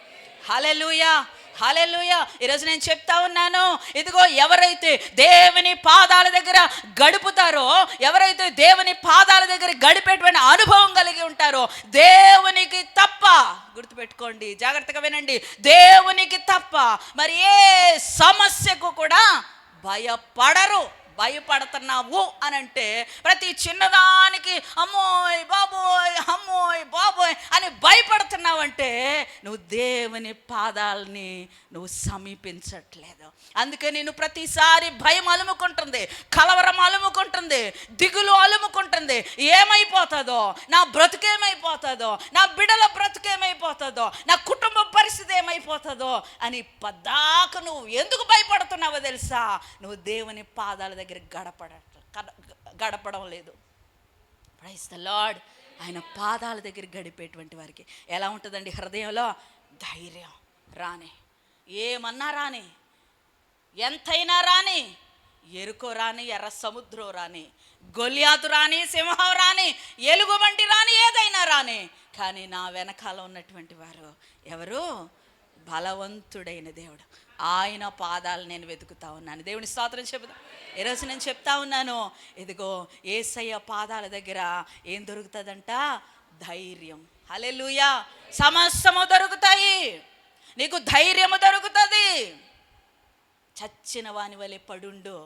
[SPEAKER 1] హల్లెలూయా, హల్లెలూయా. ఈరోజు నేను చెప్తా ఉన్నాను, ఇదిగో ఎవరైతే దేవుని పాదాల దగ్గర గడుపుతారో, ఎవరైతే దేవుని పాదాల దగ్గర గడిపేటువంటి అనుభవం కలిగి ఉంటారో, దేవునికి తప్ప, గుర్తుపెట్టుకోండి, జాగ్రత్తగా వినండి, దేవునికి తప్ప మరి ఏ సమస్యకు కూడా భయపడరు. భయపడుతున్నావు అని అంటే ప్రతి చిన్నదానికి అమ్మోయ్ బాబోయ్, అమ్మోయ్ బాబోయ్ అని భయపడుతున్నావు అంటే నువ్వు దేవుని పాదాలని నువ్వు సమీపించట్లేదు. అందుకే నేను ప్రతిసారి భయం అలుముకుంటుంది, కలవరం అలుముకుంటుంది, దిగులు అలుముకుంటుంది. ఏమైపోతుందో, నా బ్రతుకేమైపోతుందో, నా బిడ్డల బ్రతుకేమైపోతుందో, నా కుటుంబ పరిస్థితి ఏమైపోతుందో అని పద్దాక నువ్వు ఎందుకు భయపడుతున్నావో తెలుసా? నువ్వు దేవుని పాదాల దగ్గర గడపడం లేదు. Praise the Lord. ఆయన పాదాల దగ్గర గడిపేటువంటి వారికి ఎలా ఉంటుందండి? హృదయంలో ధైర్యం. రాని, ఏమన్నా రాని, ఎంతైనా రాని, ఎరుకో రాని, ఎర్ర సముద్రం రాని, గొల్యాతు రాని, సింహం రాని, ఎలుగుబంటి రాని, ఏదైనా రాని, కానీ నా వెనకాల ఉన్నటువంటి వారు ఎవరు? బలవంతుడైన దేవుడు. ఆయన పాదాలు నేను వెతుకుతా ఉన్నాను. దేవుని స్తోత్రం చెబుతా. ఈరోజు నేను చెప్తా ఉన్నాను, ఇదిగో యేసయ్య పాదాల దగ్గర ఏం దొరుకుతుందంట? ధైర్యం. హల్లెలూయా. సమస్తము దొరుకుతాయి, నీకు ధైర్యము దొరుకుతుంది. చచ్చిన వాని వలె పడుండు,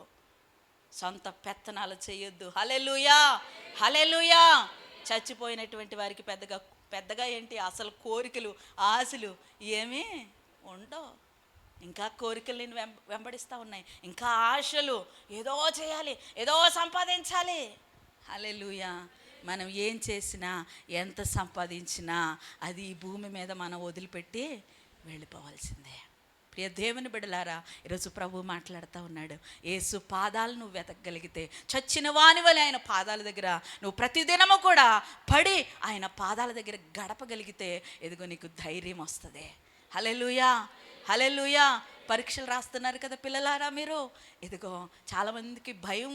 [SPEAKER 1] సొంత పెత్తనాలు చేయొద్దు. హల్లెలూయా, హల్లెలూయా. చచ్చిపోయినటువంటి వారికి పెద్దగా ఏంటి అసలు కోరికలు, ఆశలు ఏమీ ఉండవు. ఇంకా కోరికలు నేను వెంబడిస్తూ ఉన్నాయి, ఇంకా ఆశలు, ఏదో చేయాలి, ఏదో సంపాదించాలి. హల్లెలూయా. మనం ఏం చేసినా, ఎంత సంపాదించినా అది ఈ భూమి మీద మనం వదిలిపెట్టి వెళ్ళిపోవాల్సిందే. ప్రియ దేవుని బిడ్డలారా, ఈరోజు ప్రభు మాట్లాడుతూ ఉన్నాడు, యేసు పాదాలు నువ్వు వెతకగలిగితే, చచ్చిన వాని వలె ఆయన పాదాల దగ్గర నువ్వు ప్రతిదినము కూడా పడి ఆయన పాదాల దగ్గర గడపగలిగితే ఎదుగో నీకు ధైర్యం వస్తుంది. హల్లెలూయా, హల్లెలూయా. పరీక్షలు రాస్తున్నారు కదా పిల్లలారా మీరు, ఇదిగో చాలామందికి భయం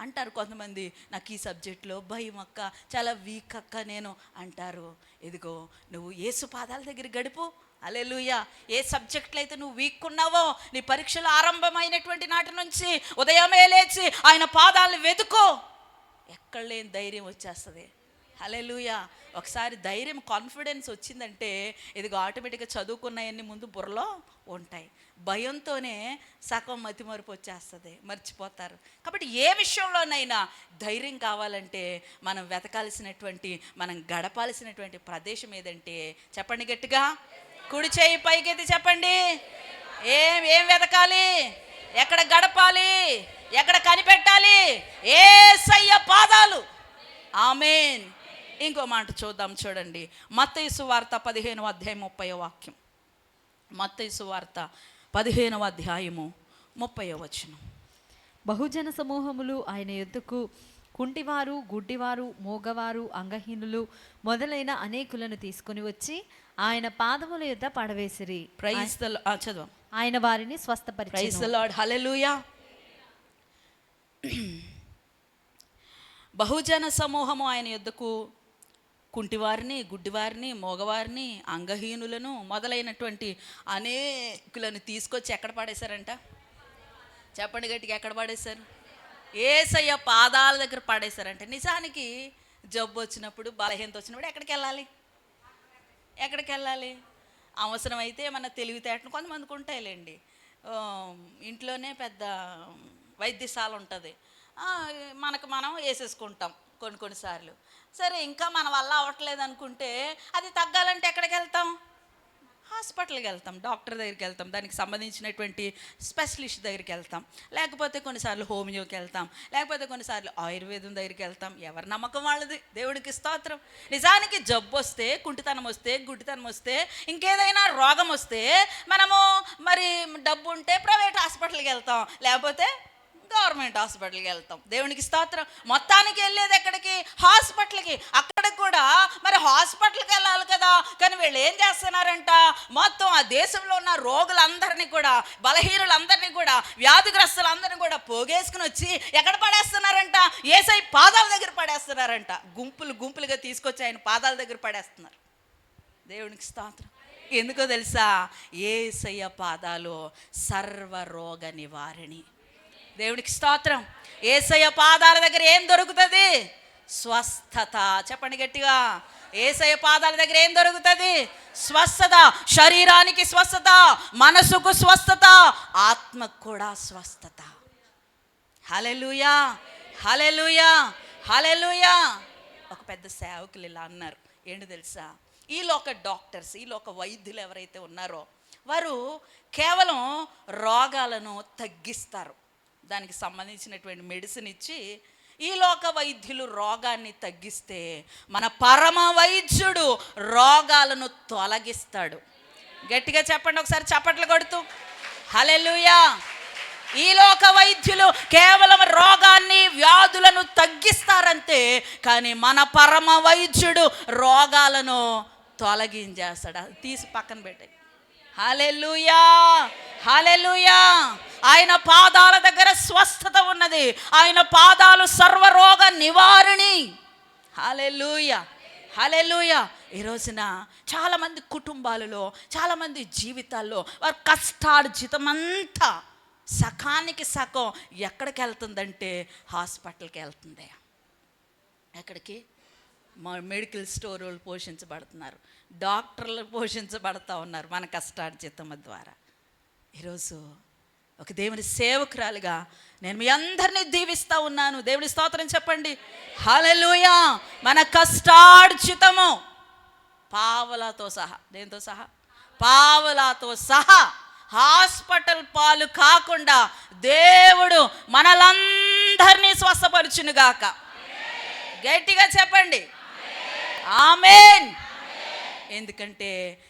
[SPEAKER 1] అంటారు. కొంతమంది నాకు ఈ సబ్జెక్ట్లో భయం అక్క, చాలా వీక్ అక్క నేను అంటారు. ఇదిగో నువ్వు యేసు పాదాల దగ్గర గడుపు. హల్లెలూయా. ఏ సబ్జెక్టులు అయితే నువ్వు వీక్ ఉన్నావో, నీ పరీక్షలు ఆరంభమైనటువంటి నాటి నుంచి ఉదయమే లేచి ఆయన పాదాలను వెతుకో, ఎక్కడ లేని ధైర్యం వచ్చేస్తుంది. హల్లెలూయా. ఒకసారి ధైర్యం, కాన్ఫిడెన్స్ వచ్చిందంటే ఇదిగో ఆటోమేటిక్గా చదువుకున్నవన్నీ ముందు బుర్రలో ఉంటాయి. భయంతోనే సగం మతిమరుపు వచ్చేస్తుంది, మర్చిపోతారు. కాబట్టి ఏ విషయంలోనైనా ధైర్యం కావాలంటే మనం వెతకాల్సినటువంటి, మనం గడపాల్సినటువంటి ప్రదేశం ఏదంటే చెప్పండి గట్టిగా, కుడి చేయి పైకెత్తి చెప్పండి. ఏం వెతకాలి? ఎక్కడ గడపాలి? ఎక్కడ కనిపెట్టాలి? యేసయ్య పాదాలు. ఆమేన్. ఇంకో మాట చూద్దాం, చూడండి. మత్తయి సువార్త 15వ అధ్యాయం 30వ వాక్యం. మత్తయి సువార్త 15వ అధ్యాయము 30వ వచనం.
[SPEAKER 2] బహుజన సమూహములు ఆయన యొద్దకు కుంటివారు, గుడ్డివారు, మూగవారు, అంగహీనులు మొదలైన అనేకులను తీసుకొని వచ్చి ఆయన పాదముల యొద్ద పడవేసిరి.
[SPEAKER 1] Praise the Lord. చదవం.
[SPEAKER 2] ఆయన వారిని స్వస్థపరిచెను.
[SPEAKER 1] Praise the Lord. హల్లెలూయా. బహుజన సమూహము ఆయన యొద్దకు కుంటివారిని, గుడ్డివారిని, మోగవారిని, అంగహీనులను మొదలైనటువంటి అనేకులను తీసుకొచ్చి ఎక్కడ పడేశారంట? చెప్పండి గట్టిగా, ఎక్కడ పడేశారు? యేసయ్య పాదాల దగ్గర పడేశారంట. నిజానికి జబ్బు వచ్చినప్పుడు, బలహీనత వచ్చినప్పుడు ఎక్కడికి వెళ్ళాలి? అవసరమైతే మన తెలివితేటలు కొంతమందికి ఉంటాయిలేండి. ఇంట్లోనే పెద్ద వైద్యశాల ఉంటుంది, మనకు మనం వేసేసుకుంటాం కొన్నిసార్లు. సరే, ఇంకా మన వల్ల అవ్వట్లేదు అనుకుంటే అది తగ్గాలంటే ఎక్కడికి వెళ్తాం? హాస్పిటల్కి వెళ్తాం, డాక్టర్ దగ్గరికి వెళ్తాం, దానికి సంబంధించినటువంటి స్పెషలిస్ట్ దగ్గరికి వెళ్తాం, లేకపోతే కొన్నిసార్లు హోమియోకి వెళ్తాం, లేకపోతే కొన్నిసార్లు ఆయుర్వేదం దగ్గరికి వెళ్తాం. ఎవరి నమ్మకం వాళ్ళది. దేవుడికి స్తోత్రం. నిజానికి జబ్బు వస్తే, కుంటితనం వస్తే, గుడ్డితనం వస్తే, ఇంకేదైనా రోగం వస్తే మనము మరి డబ్బు ఉంటే ప్రైవేట్ హాస్పిటల్కి వెళ్తాం, లేకపోతే గవర్నమెంట్ హాస్పిటల్కి వెళ్తాం. దేవునికి స్తోత్రం. మొత్తానికి వెళ్ళేది ఎక్కడికి? హాస్పిటల్కి. అక్కడికి కూడా మరి హాస్పిటల్కి వెళ్ళాలి కదా, కానీ వీళ్ళు ఏం చేస్తున్నారంట, మొత్తం ఆ దేశంలో ఉన్న రోగులందరినీ కూడా, బలహీనులందరినీ కూడా, వ్యాధిగ్రస్తులందరినీ కూడా పోగేసుకుని వచ్చి ఎక్కడ పడేస్తున్నారంట? యేసయ్య పాదాల దగ్గర పడేస్తున్నారంట. గుంపులు గుంపులుగా తీసుకొచ్చి ఆయన పాదాల దగ్గర పడేస్తున్నారు. దేవునికి స్తోత్రం. ఎందుకో తెలుసా? యేసయ్య పాదాలు సర్వరోగ నివారణి. దేవునికి స్తోత్రం. యేసయ్య పాదాల దగ్గర ఏం దొరుకుతుంది? స్వస్థత. చెప్పండి గట్టిగా. యేసయ్య పాదాల దగ్గర ఏం దొరుకుతుంది? స్వస్థత. శరీరానికి స్వస్థత, మనసుకు స్వస్థత, ఆత్మకు కూడా స్వస్థత. హల్లెలూయా, హల్లెలూయా, హల్లెలూయా. ఒక పెద్ద సేవకులు ఇలా అన్నారు. ఏంటి తెలుసా? ఈ లోక డాక్టర్స్, ఈ లోక వైద్యులు ఎవరైతే ఉన్నారో వారు కేవలం రోగాలను తగ్గిస్తారు. దానికి సంబంధించినటువంటి మెడిసిన్ ఇచ్చి ఈ లోక వైద్యులు రోగాన్ని తగ్గిస్తే, మన పరమ వైద్యుడు రోగాలను తొలగిస్తాడు. గట్టిగా చెప్పండి ఒకసారి, చప్పట్లు కొడుతూ. హల్లెలూయా. ఈ లోక వైద్యులు కేవలం రోగాన్ని, వ్యాధులను తగ్గిస్తారంతే, కానీ మన పరమ వైద్యుడు రోగాలను తొలగించేస్తాడు. తీసి పక్కన పెట్టాయి. హల్లెలూయా, హల్లెలూయా. ఆయన పాదాల దగ్గర స్వస్థత ఉన్నది. ఆయన పాదాలు సర్వరోగ నివారణి. హల్లెలూయా, హల్లెలూయా. ఈ రోజున చాలామంది కుటుంబాలలో, చాలామంది జీవితాల్లో వారి కష్టార్జితమంతా సకానికి సగం ఎక్కడికి వెళ్తుందంటే హాస్పిటల్కి వెళ్తుంది. ఎక్కడికి? మెడికల్ స్టోర్ వాళ్ళు పోషించబడుతున్నారు, డాక్టర్లు పోషించబడుతూ ఉన్నారు మన కష్టార్జితం ద్వారా. ఈరోజు ఒక దేవుని సేవకురాలుగా నేను మీ అందరినీ దీవిస్తూ ఉన్నాను. దేవుని స్తోత్రం చెప్పండి. హల్లెలూయా. మన కష్టార్జితము పావలాతో సహా, దేంతో సహా? పావలాతో సహా హాస్పిటల్ పాలు కాకుండా దేవుడు మనలందరినీ స్వస్థపరచునుగాక. గట్టిగా చెప్పండి ఆమేన్. ఎందుకంటే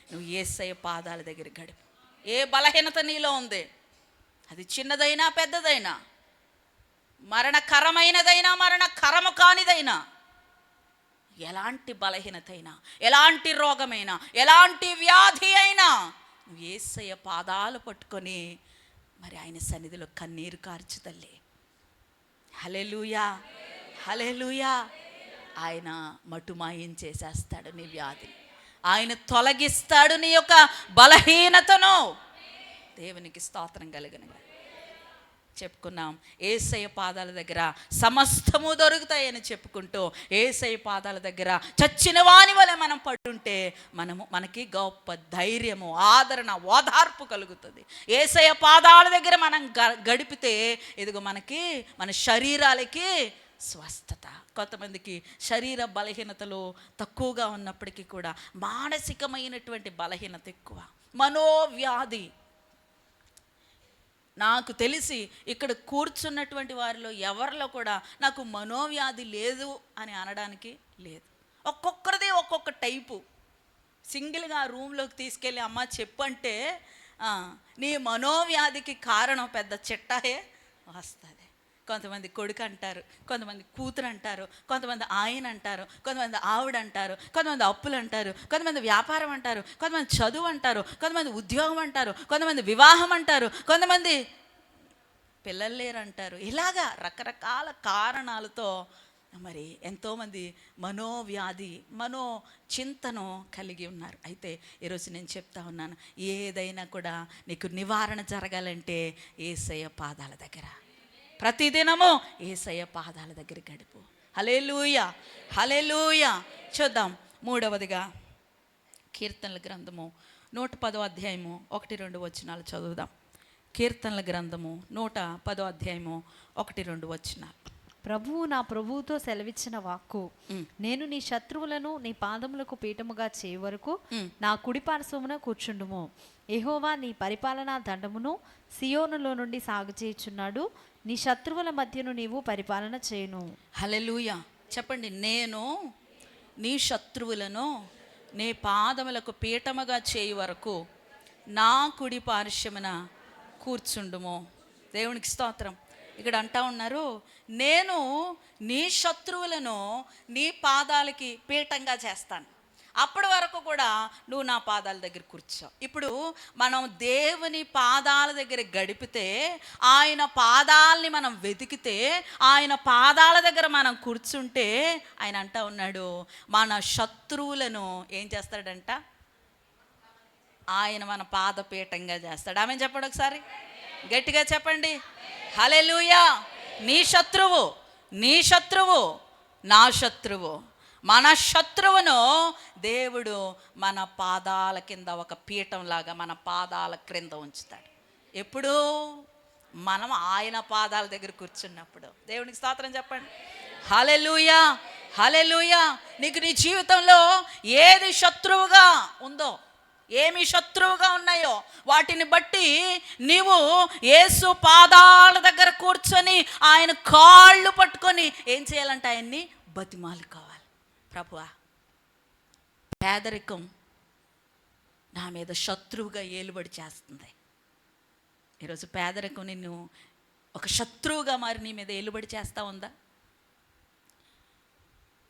[SPEAKER 1] నువ్వు యేసయ్య పాదాల దగ్గర గడుపు. ఏ బలహీనత నీలో ఉంది, అది చిన్నదైనా పెద్దదైనా, మరణకరమైనదైనా మరణకరము కానిదైనా, ఎలాంటి బలహీనత అయినా, ఎలాంటి రోగమైనా, ఎలాంటి వ్యాధి అయినా, నువ్వు యేసయ్య పాదాలు పట్టుకొని మరి ఆయన సన్నిధిలో కన్నీరు కార్చు తల్లి. హల్లెలూయా, హల్లెలూయా. ఆయన మటుమాయం చేసేస్తాడు నీ వ్యాధి. ఆయన తొలగిస్తాడు నీ యొక్క బలహీనతను. దేవునికి స్తోత్రం కలుగును. చెప్పుకున్నాం, యేసయ్య పాదాల దగ్గర సమస్తము దొరుకుతాయని చెప్పుకుంటూ, యేసయ్య పాదాల దగ్గర చచ్చిన వాని వలె మనం పడుంటే మనకి గొప్ప ధైర్యము, ఆదరణ, ఓదార్పు కలుగుతుంది. యేసయ్య పాదాల దగ్గర మనం గడిపితే ఇదిగో మనకి మన శరీరాలకి స్వస్థత. కొంతమందికి శరీర బలహీనతలు తక్కువగా ఉన్నప్పటికీ కూడా మానసికమైనటువంటి బలహీనత ఎక్కువ, మనోవ్యాధి. నాకు తెలిసి ఇక్కడ కూర్చున్నటువంటి వారిలో ఎవరిలో కూడా నాకు మనోవ్యాధి లేదు అని అనడానికి లేదు. ఒక్కొక్కరిది ఒక్కొక్క టైపు. సింగిల్గా రూమ్లోకి తీసుకెళ్ళి అమ్మ చెప్పంటే నీ మనోవ్యాధికి కారణం పెద్ద చిట్టాయే వస్తుంది. కొంతమంది కొడుకు అంటారు, కొంతమంది కూతురు అంటారు, కొంతమంది ఆయన అంటారు, కొంతమంది ఆవిడ అంటారు, కొంతమంది అప్పులు అంటారు, కొంతమంది వ్యాపారం అంటారు, కొంతమంది చదువు అంటారు, కొంతమంది ఉద్యోగం అంటారు, కొంతమంది వివాహం అంటారు, కొంతమంది పిల్లలు లేరు అంటారు. ఇలాగా రకరకాల కారణాలతో మరి ఎంతోమంది మనోవ్యాధి, మనో చింతను కలిగి ఉన్నారు. అయితే ఈరోజు నేను చెప్తా ఉన్నాను, ఏదైనా కూడా నీకు నివారణ జరగాలంటే యేసయ్య పాదాల దగ్గర, ప్రతిదినము యేసయ్య పాదాల దగ్గర గడుపు. హల్లెలూయా, హల్లెలూయా. చూద్దాం మూడవదిగా కీర్తనల గ్రంథము 110వ అధ్యాయము 1-2 వచనాలు చదువుదాం. కీర్తనల గ్రంథము 110వ అధ్యాయము 1-2 వచనాలు.
[SPEAKER 2] ప్రభువు నా ప్రభువుతో సెలవిచ్చిన వాక్కు, నేను నీ శత్రువులను నీ పాదములకు పీఠముగా చేయ వరకు నా కుడి పార్శ్వమున కూర్చుండుము. యెహోవా నీ పరిపాలనా దండమును సియోనులో నుండి సాగుచేయుచున్నాడు. నీ శత్రువుల మధ్యను నీవు పరిపాలన చేయును.
[SPEAKER 1] హల్లెలూయా చెప్పండి. నేను నీ శత్రువులను నీ పాదములకు పీఠముగా చేయి వరకు నా కుడి పార్శ్వమున కూర్చుండుము. దేవునికి స్తోత్రం. ఇక్కడ అంటా ఉన్నారు, నేను నీ శత్రువులను నీ పాదాలకి పీఠంగా చేస్తాను. అప్పటి వరకు కూడా నువ్వు నా పాదాల దగ్గర కూర్చో. ఇప్పుడు మనం దేవుని పాదాల దగ్గర గడిపితే, ఆయన పాదాలని మనం వెతికితే, ఆయన పాదాల దగ్గర మనం కూర్చుంటే, ఆయన అంటా ఉన్నాడు, మన శత్రువులను ఏం చేస్తాడంట? ఆయన మన పాదపీఠంగా చేస్తాడు. ఆమె చెప్పండి ఒకసారి, గట్టిగా చెప్పండి. హల్లెలూయా. నీ శత్రువు నా శత్రువు, మన శత్రువును దేవుడు మన పాదాల కింద ఒక పీఠంలాగా మన పాదాల క్రింద ఉంచుతాడు. ఎప్పుడు? మనం ఆయన పాదాల దగ్గర కూర్చున్నప్పుడు. దేవునికి స్తోత్రం చెప్పండి. హల్లెలూయా హల్లెలూయా. నీకు నీ జీవితంలో ఏది శత్రువుగా ఉందో, ఏమి శత్రువుగా ఉన్నాయో వాటిని బట్టి నీవు యేసు పాదాల దగ్గర కూర్చొని ఆయన కాళ్ళు పట్టుకొని ఏం చేయాలంటే ఆయన్ని బతిమాలుకోవాలి. ప్రభువా, పేదరికం నా మీద శత్రువుగా ఏలుబడి చేస్తుంది. ఈరోజు పేదరికం నిన్ను ఒక శత్రువుగా మారి నీ మీద ఏలుబడి చేస్తూ ఉందా?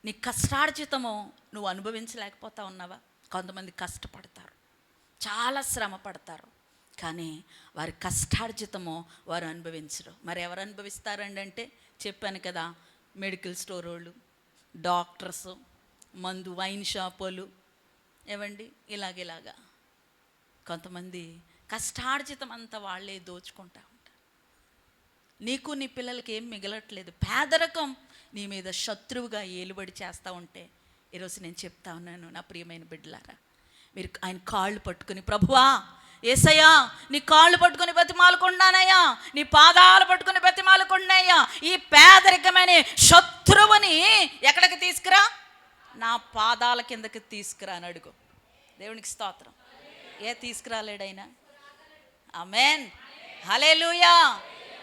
[SPEAKER 1] నీ కష్టార్జితము నువ్వు అనుభవించలేకపోతా ఉన్నావా? కొంతమంది కష్టపడతారు, చాలా శ్రమ పడతారు, కానీ వారి కష్టార్జితము వారు అనుభవించరు. మరి ఎవరు అనుభవిస్తారండి అంటే, చెప్పాను కదా, మెడికల్ స్టోర్ వాళ్ళు, డాక్టర్స్, మందు వైన్ షాపులు, ఏవండి ఇలాగా కొంతమంది కష్టార్జితం అంతా వాళ్ళే దోచుకుంటా ఉంటారు. నీకు నీ పిల్లలకి ఏం మిగలట్లేదు. పేదరికం నీ మీద శత్రువుగా ఏలుబడి చేస్తూ ఉంటే, ఈరోజు నేను చెప్తా ఉన్నాను, నా ప్రియమైన బిడ్డలారా, మీరు ఆయన కాళ్ళు పట్టుకుని, ప్రభువా యేసయ్యా నీ కాళ్ళు పట్టుకుని బతిమాలుకున్నానయ్యా, నీ పాదాలు పట్టుకుని బతిమాలుకున్నాయ్యా, ఈ పేదరికమైన శత్రువుని ఎక్కడికి తీసుకురా? నా పాదాల కిందకి తీసుకురా అని అడుగు. దేవునికి స్తోత్రం. తీసుకురాలేడైనా? ఆమేన్. హల్లెలూయా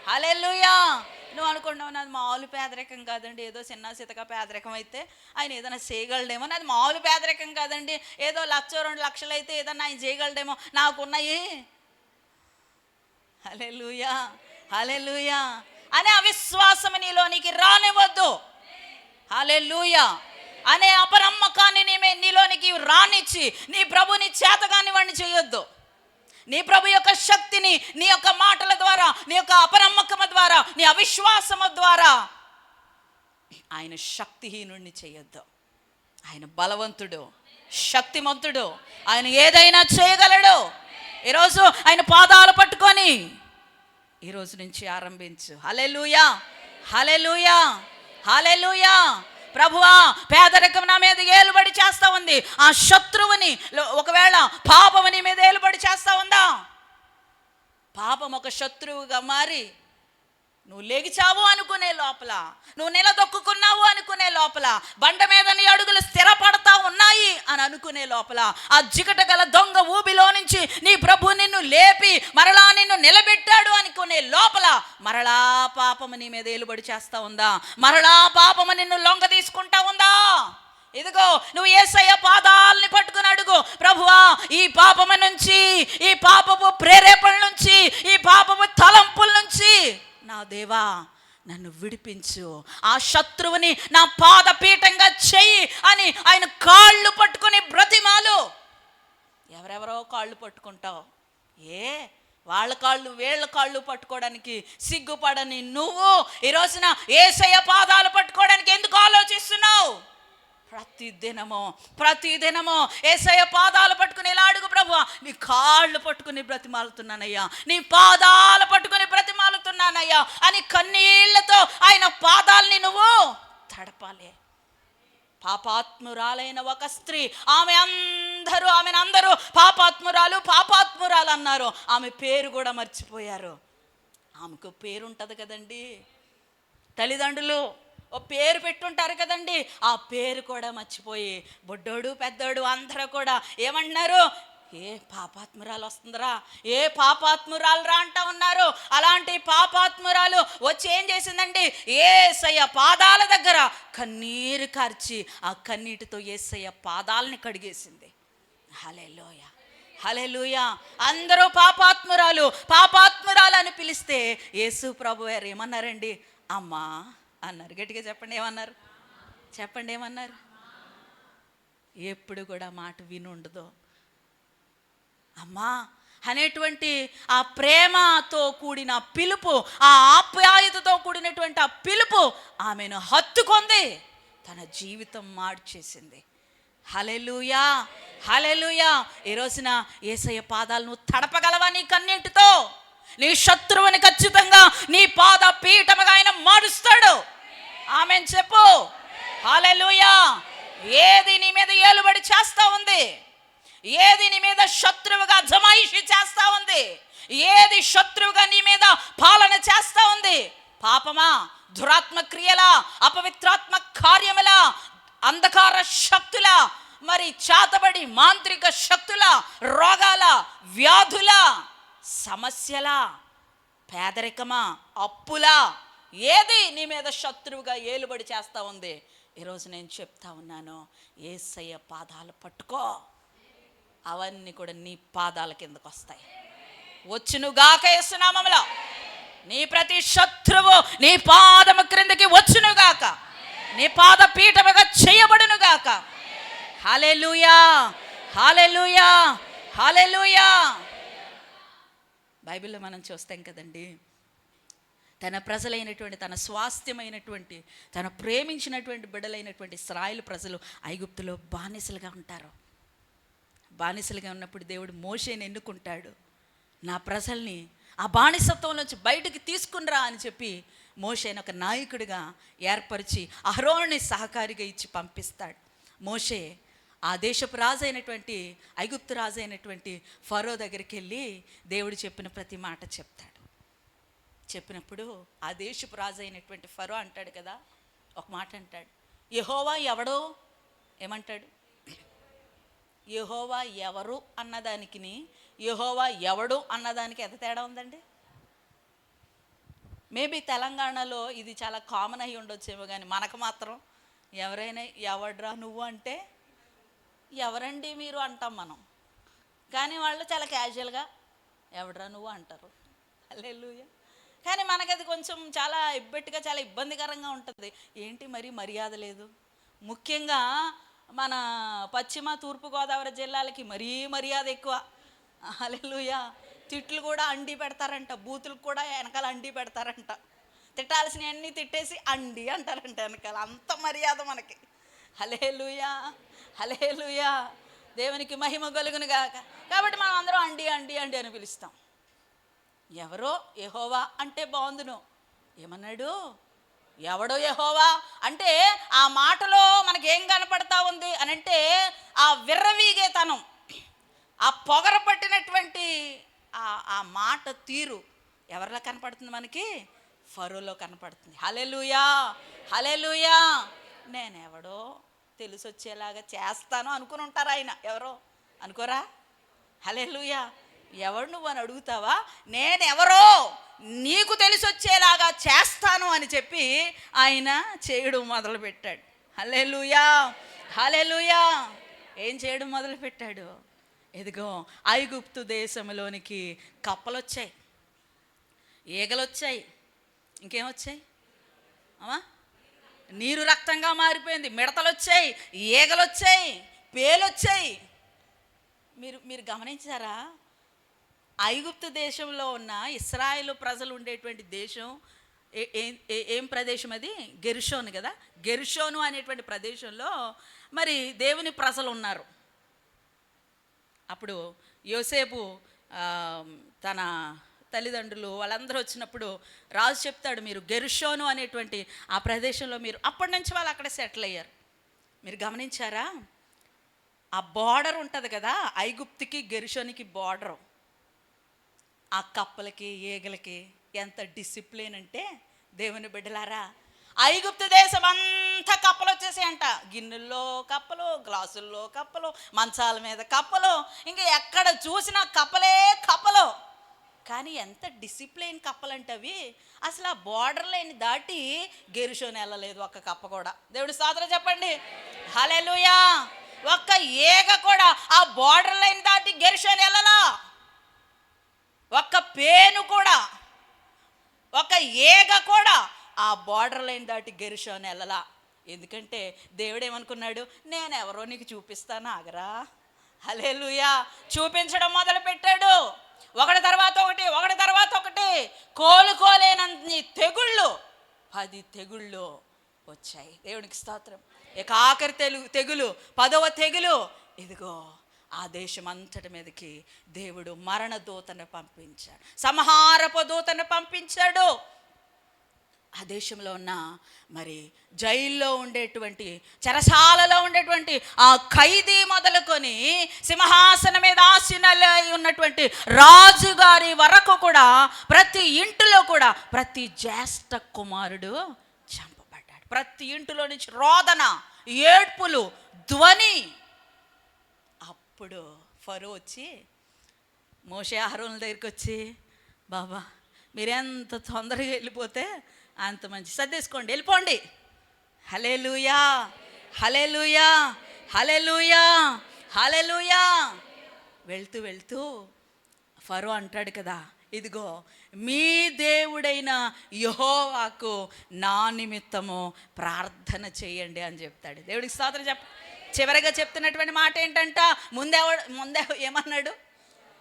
[SPEAKER 1] హల్లెలూయా. నువ్వు అనుకున్నావు నాది మామూలు పేదరికం కాదండి, ఏదో చిన్న చితక పేదరికం అయితే ఆయన ఏదైనా చేయగలడేమో. నాది మామూలు పేదరికం కాదండి, ఏదో 1,00,000 2 లక్షలు అయితే ఏదన్నా ఆయన చేయగలడేమో, నాకున్నాయి. హల్లెలూయా హల్లెలూయా అనే అవిశ్వాసం నీలోనికి రానివ్వద్దు. హల్లెలూయా అనే అపనమ్మకాన్ని నీలోనికి రానిచ్చి నీ ప్రభుని చేతగాని వాడిని చేయొద్దు. నీ ప్రభు యొక్క శక్తిని నీ యొక్క మాటల ద్వారా, నీ యొక్క అపనమ్మకము ద్వారా, నీ అవిశ్వాసము ద్వారా ఆయన శక్తిహీనుడిని చేయొద్దు. ఆయన బలవంతుడు, శక్తిమంతుడు, ఆయన ఏదైనా చేయగలడు. ఈరోజు ఆయన పాదాలు పట్టుకొని ఈరోజు నుంచి ఆరంభించు. హల్లెలూయా హల్లెలూయా హల్లెలూయా. ప్రభువా, పేదరికం నా మీద ఏలుబడి చేస్తూ ఉంది. ఆ శత్రువుని, ఒకవేళ పాపం నీ మీద ఏలుబడి చేస్తూ ఉందా? పాపం ఒక శత్రువుగా మారి నువ్వు లెగిచావు అనుకునే లోపల, నువ్వు నిలదొక్కున్నావు అనుకునే లోపల, బండ మీద నీ అడుగులు స్థిరపడతా ఉన్నాయి అని అనుకునే లోపల, ఆ జిగట గల దొంగ ఊబిలో నుంచి నీ ప్రభు నిన్ను లేపి మరలా నిన్ను నిలబెట్టాడు అనుకునే లోపల మరలా పాపము నీ మీద ఏలుబడి చేస్తూ ఉందా? మరలా పాపము నిన్ను లొంగ తీసుకుంటా ఉందా? ఇదిగో నువ్వు యేసయ్య పాదాలని పట్టుకుని అడుగు, ప్రభువా ఈ పాపము నుంచి, ఈ పాపపు ప్రేరేపణ నుంచి, ఈ పాపపు తలంపుల నుంచి నా దేవా నన్ను విడిపించు, ఆ శత్రువుని నా పాదపీఠంగా చెయ్యి అని ఆయన కాళ్ళు పట్టుకుని బ్రతిమాలు. ఎవరెవరో కాళ్ళు పట్టుకుంటావు, వాళ్ళ కాళ్ళు వీళ్ళ కాళ్ళు పట్టుకోవడానికి సిగ్గుపడని నువ్వు ఈ రోజున యేసయ్య పాదాలు పట్టుకోవడానికి ఎందుకు ఆలోచిస్తున్నావు? ప్రతిదినము యేసయ్య పాదాలు పట్టుకుని ఇలా అడుగు, ప్రభువా నీ కాళ్ళు పట్టుకుని బ్రతిమాలుతున్నానయ్యా, నీ పాదాలు పట్టుకుని బ్రతిమాలుతున్నానయ్యా అని కన్నీళ్లతో ఆయన పాదాలని నువ్వు తడపాలి. పాపాత్మురాలైన ఒక స్త్రీ, ఆమెను అందరూ పాపాత్మురాలు అన్నారు. ఆమె పేరు కూడా మర్చిపోయారు. ఆమెకు పేరు ఉంటుంది కదండి, తల్లిదండ్రులు ఓ పేరు పెట్టుంటారు కదండి, ఆ పేరు కూడా మర్చిపోయి బుడ్డోడు పెద్దోడు అందరూ కూడా ఏమంటున్నారు, ఏ పాపాత్మురాలు వస్తుందిరా, ఏ పాపాత్మురాలు రా అంటా ఉన్నారు. అలాంటి పాపాత్మురాలు వచ్చి ఏం చేసిందండి, యేసయ్య పాదాల దగ్గర కన్నీరు కార్చి ఆ కన్నీటితో యేసయ్య పాదాలని కడిగేసింది. హల్లెలూయా, హల్లెలూయా. అందరూ పాపాత్మురాలు అని పిలిస్తే యేసు ప్రభు వారు ఏమన్నారండి, అమ్మా అన్నారు. గట్టిగా చెప్పండి, ఏమన్నారు? చెప్పండి, ఏమన్నారు? ఎప్పుడు కూడా మాట వినుండదు. అమ్మా అనేటువంటి ఆ ప్రేమతో కూడిన పిలుపు, ఆ ఆప్యాయతతో కూడినటువంటి ఆ పిలుపు ఆమెను హత్తుకుంది, తన జీవితం మార్చేసింది. హల్లెలూయా, హల్లెలూయా. ఈ రోజున యేసయ్య పాదాలను తడపగలవా నీ కన్నీటితో? నీ శత్రువుని ఖచ్చితంగా నీ పాద పీఠముగా ఆయన మారుస్తాడు. ఆమేన్ చెప్పు. హల్లెలూయా. ఏది నీ మీద ఏలుబడి చేస్తా ఉంది, ఏది నీ మీద శత్రువుగా జమాయిషి చేస్తా ఉంది, ఏది శత్రువుగా నీ మీద పాలన చేస్తా ఉంది, పాపమా, దురాత్మ క్రియల, అపవిత్రాత్మ కార్యముల, అంధకార శక్తుల, మరి చాతబడి మాంత్రిక శక్తుల, రోగాల, వ్యాధుల, సమస్యల, పేదరికమా, అప్పుల, ఏది నీ మీద శత్రువుగా ఏలుబడి చేస్తా ఉంది, ఈరోజు నేను చెప్తా ఉన్నాను, యేసయ్య పాదాలు పట్టుకో, అవన్నీ కూడా నీ పాదాల కిందకు వస్తాయి. వచ్చునుగాక యేసు నామములో. నీ ప్రతి శత్రువు నీ పాదము క్రిందకి వచ్చునుగాక, నీ పాద పీఠముగా చేయబడునుగాక. హల్లెలూయా, హల్లెలూయా, హల్లెలూయా. బైబిల్లో మనం చూస్తాం కదండి, తన ప్రజలైనటువంటి, తన స్వాస్థ్యమైనటువంటి, తన ప్రేమించినటువంటి బిడ్డలైనటువంటి ఇశ్రాయేలు ప్రజలు ఐగుప్తులో బానిసలుగా ఉంటారు. బానిసలుగా ఉన్నప్పుడు దేవుడు మోషేని ఎన్నుకుంటాడు. నా ప్రజల్ని ఆ బానిసత్వం నుంచి బయటికి తీసుకునిరా అని చెప్పి మోషేని ఒక నాయకుడిగా ఏర్పరిచి అహరోనుని సహకారిగా ఇచ్చి పంపిస్తాడు. మోషే ఆ దేశపు రాజు అయినటువంటి, ఐగుప్తు రాజు అయినటువంటి ఫరో దగ్గరికి వెళ్ళి దేవుడు చెప్పిన ప్రతి మాట చెప్తాడు. చెప్పినప్పుడు ఆ దేశపు రాజు అయినటువంటి ఫరో అంటాడు కదా, ఒక మాట అంటాడు, యెహోవా ఎవడో, ఏమంటాడు, యెహోవా ఎవరు అన్నదానికి యెహోవా ఎవడు అన్నదానికి ఎంత తేడా ఉందండి. మేబీ తెలంగాణలో ఇది చాలా కామన్ అయి ఉండొచ్చేమో, కానీ మనకు మాత్రం ఎవరైనా ఎవడ్రా నువ్వు అంటే ఎవరండి మీరు అంటాం మనం, కానీ వాళ్ళు చాలా క్యాజువల్గా ఎవడ్రా నువ్వు అంటారు. హల్లెలూయా. కానీ మనకది కొంచెం చాలా ఇబ్బెట్టుగా, చాలా ఇబ్బందికరంగా ఉంటుంది. ఏంటి మరి మర్యాద లేదు. ముఖ్యంగా మన పశ్చిమ తూర్పుగోదావరి జిల్లాలకి మరీ మర్యాద ఎక్కువ. హల్లెలూయా. తిట్లు కూడా అండి పెడతారంట, బూతులకు కూడా వెనకాల అండి పెడతారంట. తిట్టాల్సినవన్నీ తిట్టేసి అండి అంటారంట వెనకాల, అంత మర్యాద మనకి. హల్లెలూయా, హల్లెలూయా. దేవునికి మహిమ కలుగును గాక. కాబట్టి మనం అందరం అండి అండి అండి అని పిలుస్తాం. ఎవరో యెహోవా అంటే బాగుందును. ఏమన్నాడు, ఎవడో యెహోవా అంటే ఆ మాటలో మనకేం కనపడతా ఉంది అని అంటే, ఆ విర్రవీగేతనం, ఆ పొగర పట్టినటువంటి ఆ మాట తీరు ఎవరిలో కనపడుతుంది మనకి? ఫరోలో కనపడుతుంది. హల్లెలూయా, హల్లెలూయా. నేనెవడో తెలిసొచ్చేలాగా చేస్తాను అనుకుని ఉంటారు ఆయన. ఎవరో అనుకోరా? హల్లెలూయా. ఎవడు నువ్వు అని అడుగుతావా? నేనెవరో నీకు తెలిసొచ్చేలాగా చేస్తాను అని చెప్పి ఆయన చేయడం మొదలుపెట్టాడు. హల్లెలూయా, హల్లెలూయా. ఏం చేయడం మొదలుపెట్టాడు? ఎదిగో ఐగుప్తు దేశంలోనికి కప్పలొచ్చాయి, ఈగలొచ్చాయి, ఇంకేమొచ్చాయి అమ్మా? నీరు రక్తంగా మారిపోయింది. మిడతలొచ్చాయి, ఈగలొచ్చాయి, పేలొచ్చాయి. మీరు గమనించారా? ఐగుప్తు దేశంలో ఉన్న ఇశ్రాయేలు ప్రజలు ఉండేటువంటి దేశం ఏం ప్రదేశం అది? గెర్షోను కదా. గెర్షోను అనేటువంటి ప్రదేశంలో మరి దేవుని ప్రజలు ఉన్నారు. అప్పుడు యోసేపు తన తల్లిదండ్రులు వాళ్ళందరూ వచ్చినప్పుడు రాజు చెప్తాడు, మీరు గెర్షోను అనేటువంటి ఆ ప్రదేశంలో మీరు, అప్పటి నుంచి వాళ్ళు అక్కడ సెటిల్ అయ్యారు. మీరు గమనించారా? ఆ బార్డర్ ఉంటుంది కదా, ఐగుప్తుకి గెర్షోనికి బార్డరు. ఆ కప్పలకి ఈగలకి ఎంత డిసిప్లిన్ అంటే, దేవుని బిడ్డలారా, ఐగుప్తు దేశం అంతా కప్పలు వచ్చేసాయంట. గిన్నెల్లో కప్పలు, గ్లాసుల్లో కప్పలు, మంచాల మీద కప్పలు, ఇంకా ఎక్కడ చూసినా కప్పలే కప్పలు. కానీ ఎంత డిసిప్లైన్ కప్పలంటే అవి, అసలు ఆ బార్డర్ లైన్ దాటి గెరుషోని వెళ్ళలేదు ఒక్క కప్ప కూడా. దేవుడి స్తోత్రం చెప్పండి, హల్లెలూయా. ఒక్క ఏగ కూడా ఆ బార్డర్ లైన్ దాటి గెరుషోని వెళ్ళలా. ఒక్క పేను కూడా, ఒక ఏగ కూడా ఆ బార్డర్ లైన్ దాటి గెరుషోని వెళ్ళలా. ఎందుకంటే దేవుడు ఏమనుకున్నాడు, నేనెవరో నీకు చూపిస్తాను ఆగరా. హల్లెలూయా. చూపించడం మొదలు పెట్టాడు. ఒకటి తర్వాత ఒకటి, ఒకటి తర్వాత ఒకటి, కోలుకోలేనన్ని తెగుళ్ళు, 10 తెగుళ్ళు వచ్చాయి. దేవునికి స్తోత్రం. ఇక ఆఖరి తెగులు, 10వ తెగులు, ఇదిగో ఆ దేశం అంతటి మీదకి దేవుడు మరణ దూతను పంపించాడు, సంహారపు దూతను పంపించాడు. ఆ దేశంలో ఉన్న మరి జైల్లో ఉండేటువంటి, చెరసాలలో ఉండేటువంటి ఆ ఖైదీ మొదలుకొని సింహాసనం మీద ఆసీనులై ఉన్నటువంటి రాజుగారి వరకు కూడా ప్రతి ఇంటిలో కూడా ప్రతి జ్యేష్ఠ కుమారుడు చంపబడ్డాడు. ప్రతి ఇంటిలో నుంచి రోదన, ఏడ్పులు, ధ్వని. అప్పుడు ఫరో వచ్చి మోషే అహరోనుల దగ్గరికి వచ్చి, బాబా మీరెంత తొందరగా వెళ్ళిపోతే అంత మంచి, సర్దేసుకోండి వెళ్ళిపోండి. హల్లెలూయా, హల్లెలూయా, హల్లెలూయా, హల్లెలూయా. వెళ్తూ వెళ్తూ ఫరో అంటాడు కదా, ఇదిగో మీ దేవుడైన యెహోవాకు నా నిమిత్తము ప్రార్థన చేయండి అని చెప్తాడు. దేవుడికి స్తోత్రం చివరిగా చెప్తున్నటువంటి మాట ఏంటంట, ముందే ఏమన్నాడు,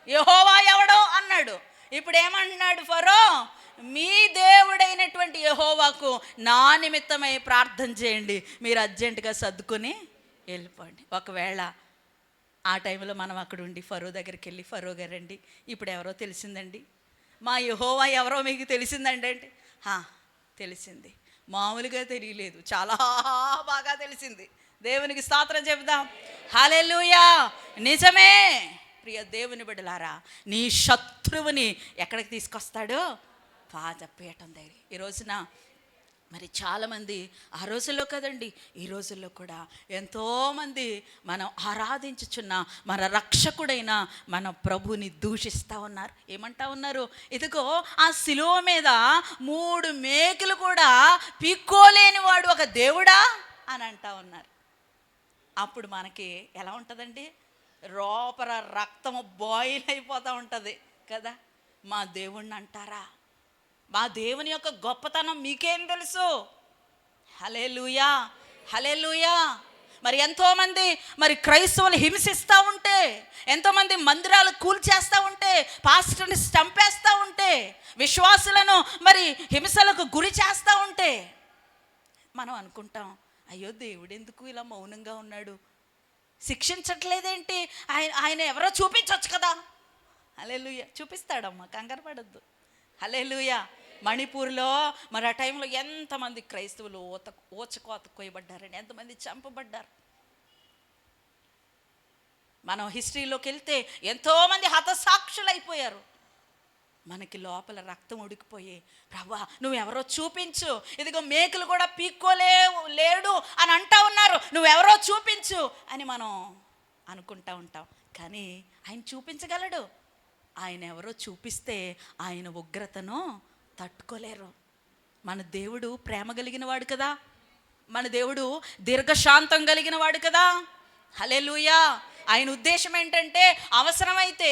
[SPEAKER 1] యెహోవా ఎవడో అన్నాడు. ఇప్పుడు ఏమంటున్నాడు ఫరో, మీ దేవుడైనటువంటి యెహోవాకు నా నిమిత్తమై ప్రార్థన చేయండి, మీరు అర్జెంటుగా సర్దుకొని వెళ్ళిపోండి. ఒకవేళ ఆ టైంలో మనం అక్కడ ఉండి ఫరో దగ్గరికి వెళ్ళి, ఫరో గారండి ఇప్పుడు ఎవరో తెలిసిందండి, మా యెహోవా ఎవరో మీకు తెలిసిందండి అంటే, తెలిసింది, మామూలుగా తెలియలేదు, చాలా బాగా తెలిసింది. దేవునికి స్తోత్రం చెబుదాం, హల్లెలూయా. నిజమే ప్రియ దేవుని బిడ్డలారా, నీ శత్రువుని ఎక్కడికి తీసుకొస్తాడో, పాదపీఠం దగ్గర. ఈ రోజున మరి చాలామంది, ఆ రోజుల్లో కదండి, ఈ రోజుల్లో కూడా ఎంతోమంది మనం ఆరాధించుచున్న మన రక్షకుడైన మన ప్రభుని దూషిస్తూ ఉన్నారు. ఏమంటా ఉన్నారు, ఇదిగో ఆ శిలువ మీద 3 మేకులు కూడా పీక్కోలేని వాడు ఒక దేవుడా అని అంటా ఉన్నారు. అప్పుడు మనకి ఎలా ఉంటుందండి, లోపల రక్తము బాయిల్ అయిపోతూ ఉంటుంది కదా. మా దేవుణ్ణి అంటారా, మా దేవుని యొక్క గొప్పతనం మీకేం తెలుసు. హల్లెలూయా, హల్లెలూయా. మరి ఎంతోమంది మరి క్రైస్తవులు హింసిస్తూ ఉంటే, ఎంతోమంది మందిరాలు కూల్చేస్తూ ఉంటే, పాస్టర్ని చంపేస్తూ ఉంటే, విశ్వాసులను మరి హింసలకు గురి చేస్తూ ఉంటే మనం అనుకుంటాం, అయ్యో దేవుడు ఎందుకు ఇలా మౌనంగా ఉన్నాడు, శిక్షించట్లేదేంటి, ఆయన ఎవరో చూపించవచ్చు కదా. హల్లెలూయా. చూపిస్తాడమ్మా, కంగారు పడద్దు. హల్లెలూయా. మణిపూర్లో మరి ఆ టైంలో ఎంతమంది క్రైస్తవులు ఊచకోత కొయ్యబడ్డారని, ఎంతమంది చంపబడ్డారు. మనం హిస్టరీలోకి వెళ్తే ఎంతోమంది హతసాక్షులు అయిపోయారు. మనకి లోపల రక్తం ఉడికిపోయి, ప్రభువా నువ్వెవరో చూపించు, ఇదిగో మేకులు కూడా లేడు అని అంటా ఉన్నారు, నువ్వెవరో చూపించు అని మనం అనుకుంటా ఉంటాం. కానీ ఆయన చూపించగలడు. ఆయన ఎవరో చూపిస్తే ఆయన ఉగ్రతను తట్టుకోలేరు. మన దేవుడు ప్రేమ కలిగిన వాడు కదా, మన దేవుడు దీర్ఘశాంతం కలిగిన వాడు కదా. హల్లెలూయా. ఆయన ఉద్దేశం ఏంటంటే, అవసరమైతే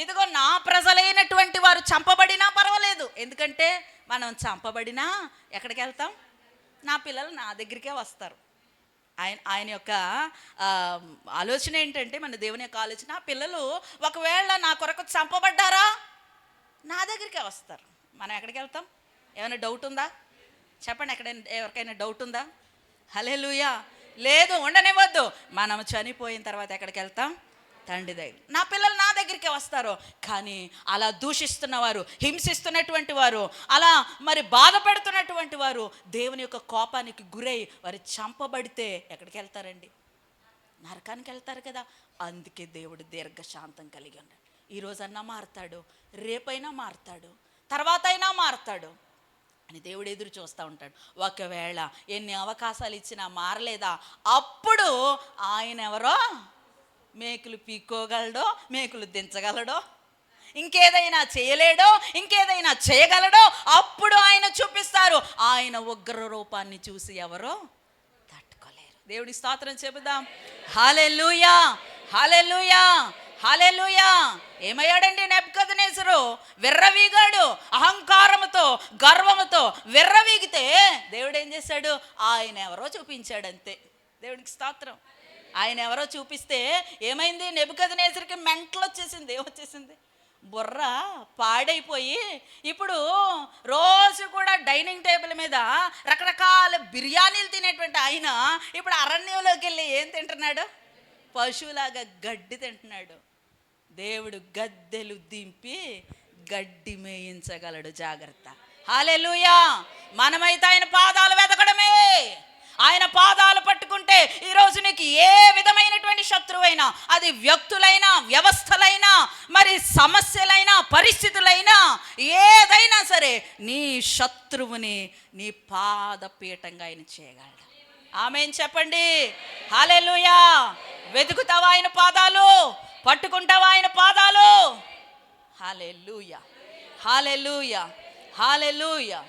[SPEAKER 1] ఇదిగో నా ప్రజలైనటువంటి వారు చంపబడినా పర్వాలేదు, ఎందుకంటే మనం చంపబడినా ఎక్కడికి వెళ్తాం, నా పిల్లలు నా దగ్గరికే వస్తారు. ఆయన యొక్క ఆలోచన ఏంటంటే, మన దేవుని యొక్క ఆలోచన, ఆ పిల్లలు ఒకవేళ నా కొరకు చంపబడ్డారా నా దగ్గరికే వస్తారు. మనం ఎక్కడికి వెళ్తాం, ఏమైనా డౌట్ ఉందా చెప్పండి, ఎవరికైనా డౌట్ ఉందా? హల్లెలూయా. లేదు, ఉండనివ్వద్దు. మనం చనిపోయిన తర్వాత ఎక్కడికి వెళ్తాం, తండ్రి దగ్గర. నా పిల్లలు నా దగ్గరికే వస్తారు. కానీ అలా దూషిస్తున్న వారు, హింసిస్తున్నటువంటి వారు, అలా మరి బాధపడుతున్నటువంటి వారు దేవుని యొక్క కోపానికి గురై వారు చంపబడితే ఎక్కడికి వెళ్తారండి, నరకానికి వెళ్తారు కదా. అందుకే దేవుడు దీర్ఘశాంతం కలిగి ఉన్నాడు. ఈరోజన్నా మారుతాడు, రేపైనా మారుతాడు, తర్వాత అయినా మారుతాడు. అని దేవుడు ఎదురు చూస్తూ ఉంటాడు. ఒకవేళ ఎన్ని అవకాశాలు ఇచ్చినా మారలేదా, అప్పుడు ఆయన ఎవరో, మేకులు పీక్కోగలడో, మేకులు దించగలడో, ఇంకేదైనా చేయలేడో, ఇంకేదైనా చేయగలడో, అప్పుడు ఆయన చూపిస్తారు. ఆయన ఉగ్ర రూపాన్ని చూసి ఎవరో తట్టుకోలేరు. దేవుడి స్తోత్రం చెబుదాం. హల్లెలూయా, హల్లెలూయా, హల్లెలూయా. ఏమయ్యాడండి నెబుకద్నెజరు? విర్రవీగాడు. అహంకారముతో, గర్వముతో విర్రవీగితే దేవుడు ఏం చేశాడు? ఆయన ఎవరో చూపించాడు అంతే. దేవుడికి స్తోత్రం. ఆయన ఎవరో చూపిస్తే ఏమైంది? నెబుకద్నెజరుకి మెంటలు వచ్చేసింది. ఏమొచ్చేసింది? బుర్ర పాడైపోయి ఇప్పుడు రోజు కూడా డైనింగ్ టేబుల్ మీద రకరకాల బిర్యానీలు తినేటువంటి ఆయన ఇప్పుడు అరణ్యంలోకి వెళ్ళి ఏం తింటున్నాడు? పశువులాగా గడ్డి తింటున్నాడు. దేవుడు గద్దెలు దింపి గడ్డి మేయించగలడు. జాగ్రత్త. హల్లెలూయా. మనమైతే ఆయన పాదాలు వెతకడమే. ఆయన పాదాలు పట్టుకుంటే ఈరోజు నీకు ఏ విధమైనటువంటి శత్రువైనా, అది వ్యక్తులైనా, వ్యవస్థలైనా, మరి సమస్యలైనా, పరిస్థితులైనా, ఏదైనా సరే నీ శత్రువుని నీ పాదపీఠంగా ఆయన చేయగలడు. ఆమేన్ చెప్పండి. హల్లెలూయా. వెతుకుతావా ఆయన పాదాలు? పట్టుకుంటావా ఆయన పాదాలు? హల్లెలూయా, హల్లెలూయా, హల్లెలూయా.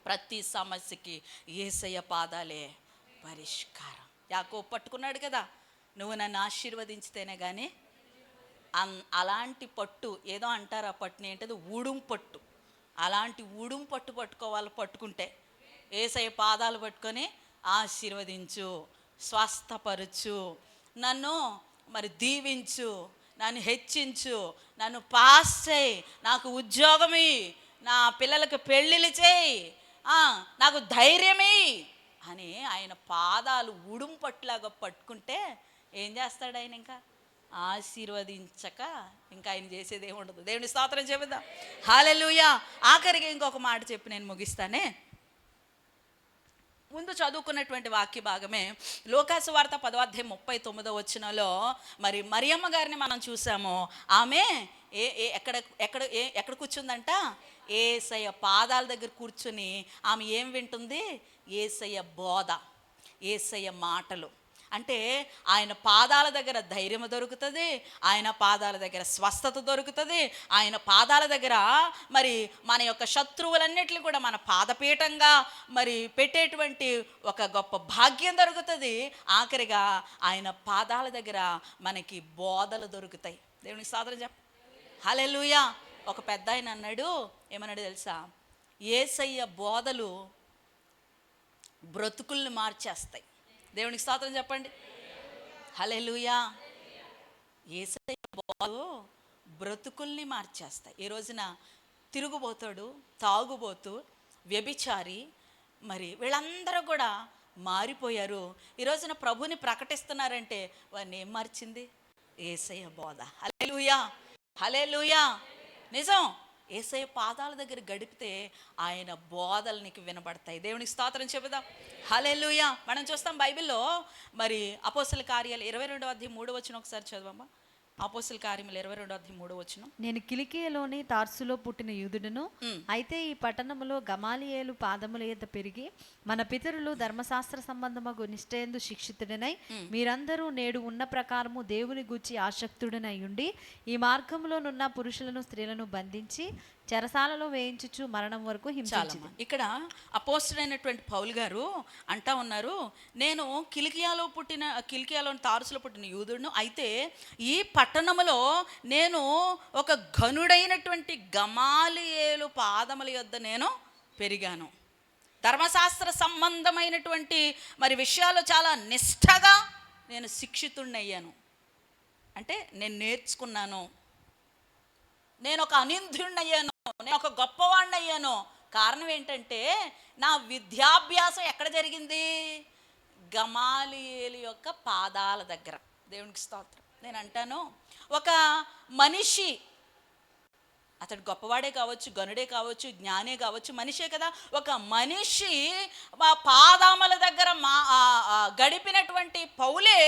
[SPEAKER 1] ప్రతి సమస్యకి యేసయ్య పాదాలే పరిష్కారం. యాకోబు పట్టుకున్నాడు కదా, నువ్వు నన్ను ఆశీర్వదించితేనే కానీ. అలాంటి పట్టు ఏదో అంటారు, ఆ పట్టుని ఏంటది? ఊడుం పట్టు. అలాంటి ఊడుం పట్టు పట్టుకోవాలి. పట్టుకుంటే యేసయ్య పాదాలు పట్టుకొని ఆశీర్వదించు, స్వస్థపరచు, నన్ను మరి దీవించు, నన్ను హెచ్చించు, నన్ను పాస్ చేయి, నాకు ఉద్యోగమి, నా పిల్లలకు పెళ్ళిళ్ళు చేయి, నాకు ధైర్యమే అని ఆయన పాదాలు ఉడుంపట్లాగా పట్టుకుంటే ఏం చేస్తాడు ఆయన? ఇంకా ఆశీర్వదించక ఇంకా ఆయన చేసేది ఏముండదు. దేవుని స్తోత్రం చెబుదాం. హల్లెలూయా. ఆఖరికి ఇంకొక మాట చెప్పి నేను ముగిస్తానే. ముందు చదువుకున్నటువంటి వాక్య భాగమే లూకాసు వార్త 10:39 మరి మరియమ్మ గారిని మనం చూసాము. ఆమె ఎక్కడ కూర్చుందంట? యేసయ్య పాదాల దగ్గర కూర్చుని ఆమె ఏం వింటుంది? యేసయ్య బోధ, యేసయ్య మాటలు. అంటే ఆయన పాదాల దగ్గర ధైర్యం దొరుకుతుంది, ఆయన పాదాల దగ్గర స్వస్థత దొరుకుతుంది, ఆయన పాదాల దగ్గర మరి మన యొక్క శత్రువులన్నిటిని కూడా మన పాదపీఠంగా మరి పెట్టేటువంటి ఒక గొప్ప భాగ్యం దొరుకుతుంది. ఆఖరిగా ఆయన పాదాల దగ్గర మనకి బోధలు దొరుకుతాయి. దేవునికి స్తోత్రం చెప్ప. హల్లెలూయా. ఒక పెద్ద ఆయన అన్నాడు, ఏమన్నాడు తెలుసా? యేసయ్య బోధలు బ్రతుకుల్ని మార్చేస్తాయి. దేవునికి స్తోత్రం చెప్పండి. హల్లెలూయా. యేసయ్య బోధలు బ్రతుకుల్ని మార్చేస్తాయి. ఈ రోజున తిరుగుబోతాడు, తాగుబోతూ, వ్యభిచారి, మరి వీళ్ళందరూ కూడా మారిపోయారు. ఈ రోజున ప్రభుని ప్రకటిస్తున్నారంటే వారిని ఏం మార్చింది? యేసయ్య బోధ. హల్లెలూయా, హల్లెలూయా. నిజం. యేసయ్య పాదాల దగ్గర గడిపితే ఆయన బోధలు నీకు వినబడతాయి. దేవునికి స్తోత్రం చెబుదాం. హల్లెలూయా. మనం చూస్తాం బైబిల్లో మరి అపోస్తల కార్యాలు 22:3 ఒకసారి చదవమ్మా. అపోస్తల కార్యములు 22:3.
[SPEAKER 2] నేను కిలికియలోని తార్సులో పుట్టిన యూదుడును, అయితే ఈ పట్టణములో గమాలియేలు పాదముల యొద్ద పెరిగి మన పితరులు ధర్మశాస్త్ర సంబంధమగు నిష్ఠయందు శిక్షితుడనై మీరందరూ నేడు ఉన్న ప్రకారము దేవుని గూర్చి ఆసక్తుడనై ఉండి ఈ మార్గంలోనున్న పురుషులను స్త్రీలను బంధించి చెరసాలలో వేయించుచు మరణం వరకు హింసించింది.
[SPEAKER 1] ఇక్కడ అపోస్తలుడైనటువంటి పౌలు గారు అంటా ఉన్నారు, నేను కిలికియాలోని తార్సులో పుట్టిన యూదుడును, అయితే ఈ పట్టణములో నేను ఒక ఘనుడైనటువంటి గమాలియేలు పాదముల యొద్ద నేను పెరిగాను. ధర్మశాస్త్ర సంబంధమైనటువంటి మరి విషయాలు చాలా నిష్ఠగా నేను శిక్షితుడినయ్యాను. అంటే నేను నేర్చుకున్నాను, నేను ఒక అనింద్యుడిని అయ్యాను, నేను ఒక గొప్పవాడిని అయ్యాను. కారణం ఏంటంటే నా విద్యాభ్యాసం ఎక్కడ జరిగింది? గమాలియేలు యొక్క పాదాల దగ్గర. దేవునికి స్తోత్రం. నేను అంటాను, ఒక మనిషి, అతడు గొప్పవాడే కావచ్చు, గనుడే కావచ్చు, జ్ఞానే కావచ్చు, మనిషే కదా. ఒక మనిషి పాదాముల దగ్గర గడిపినటువంటి పౌలే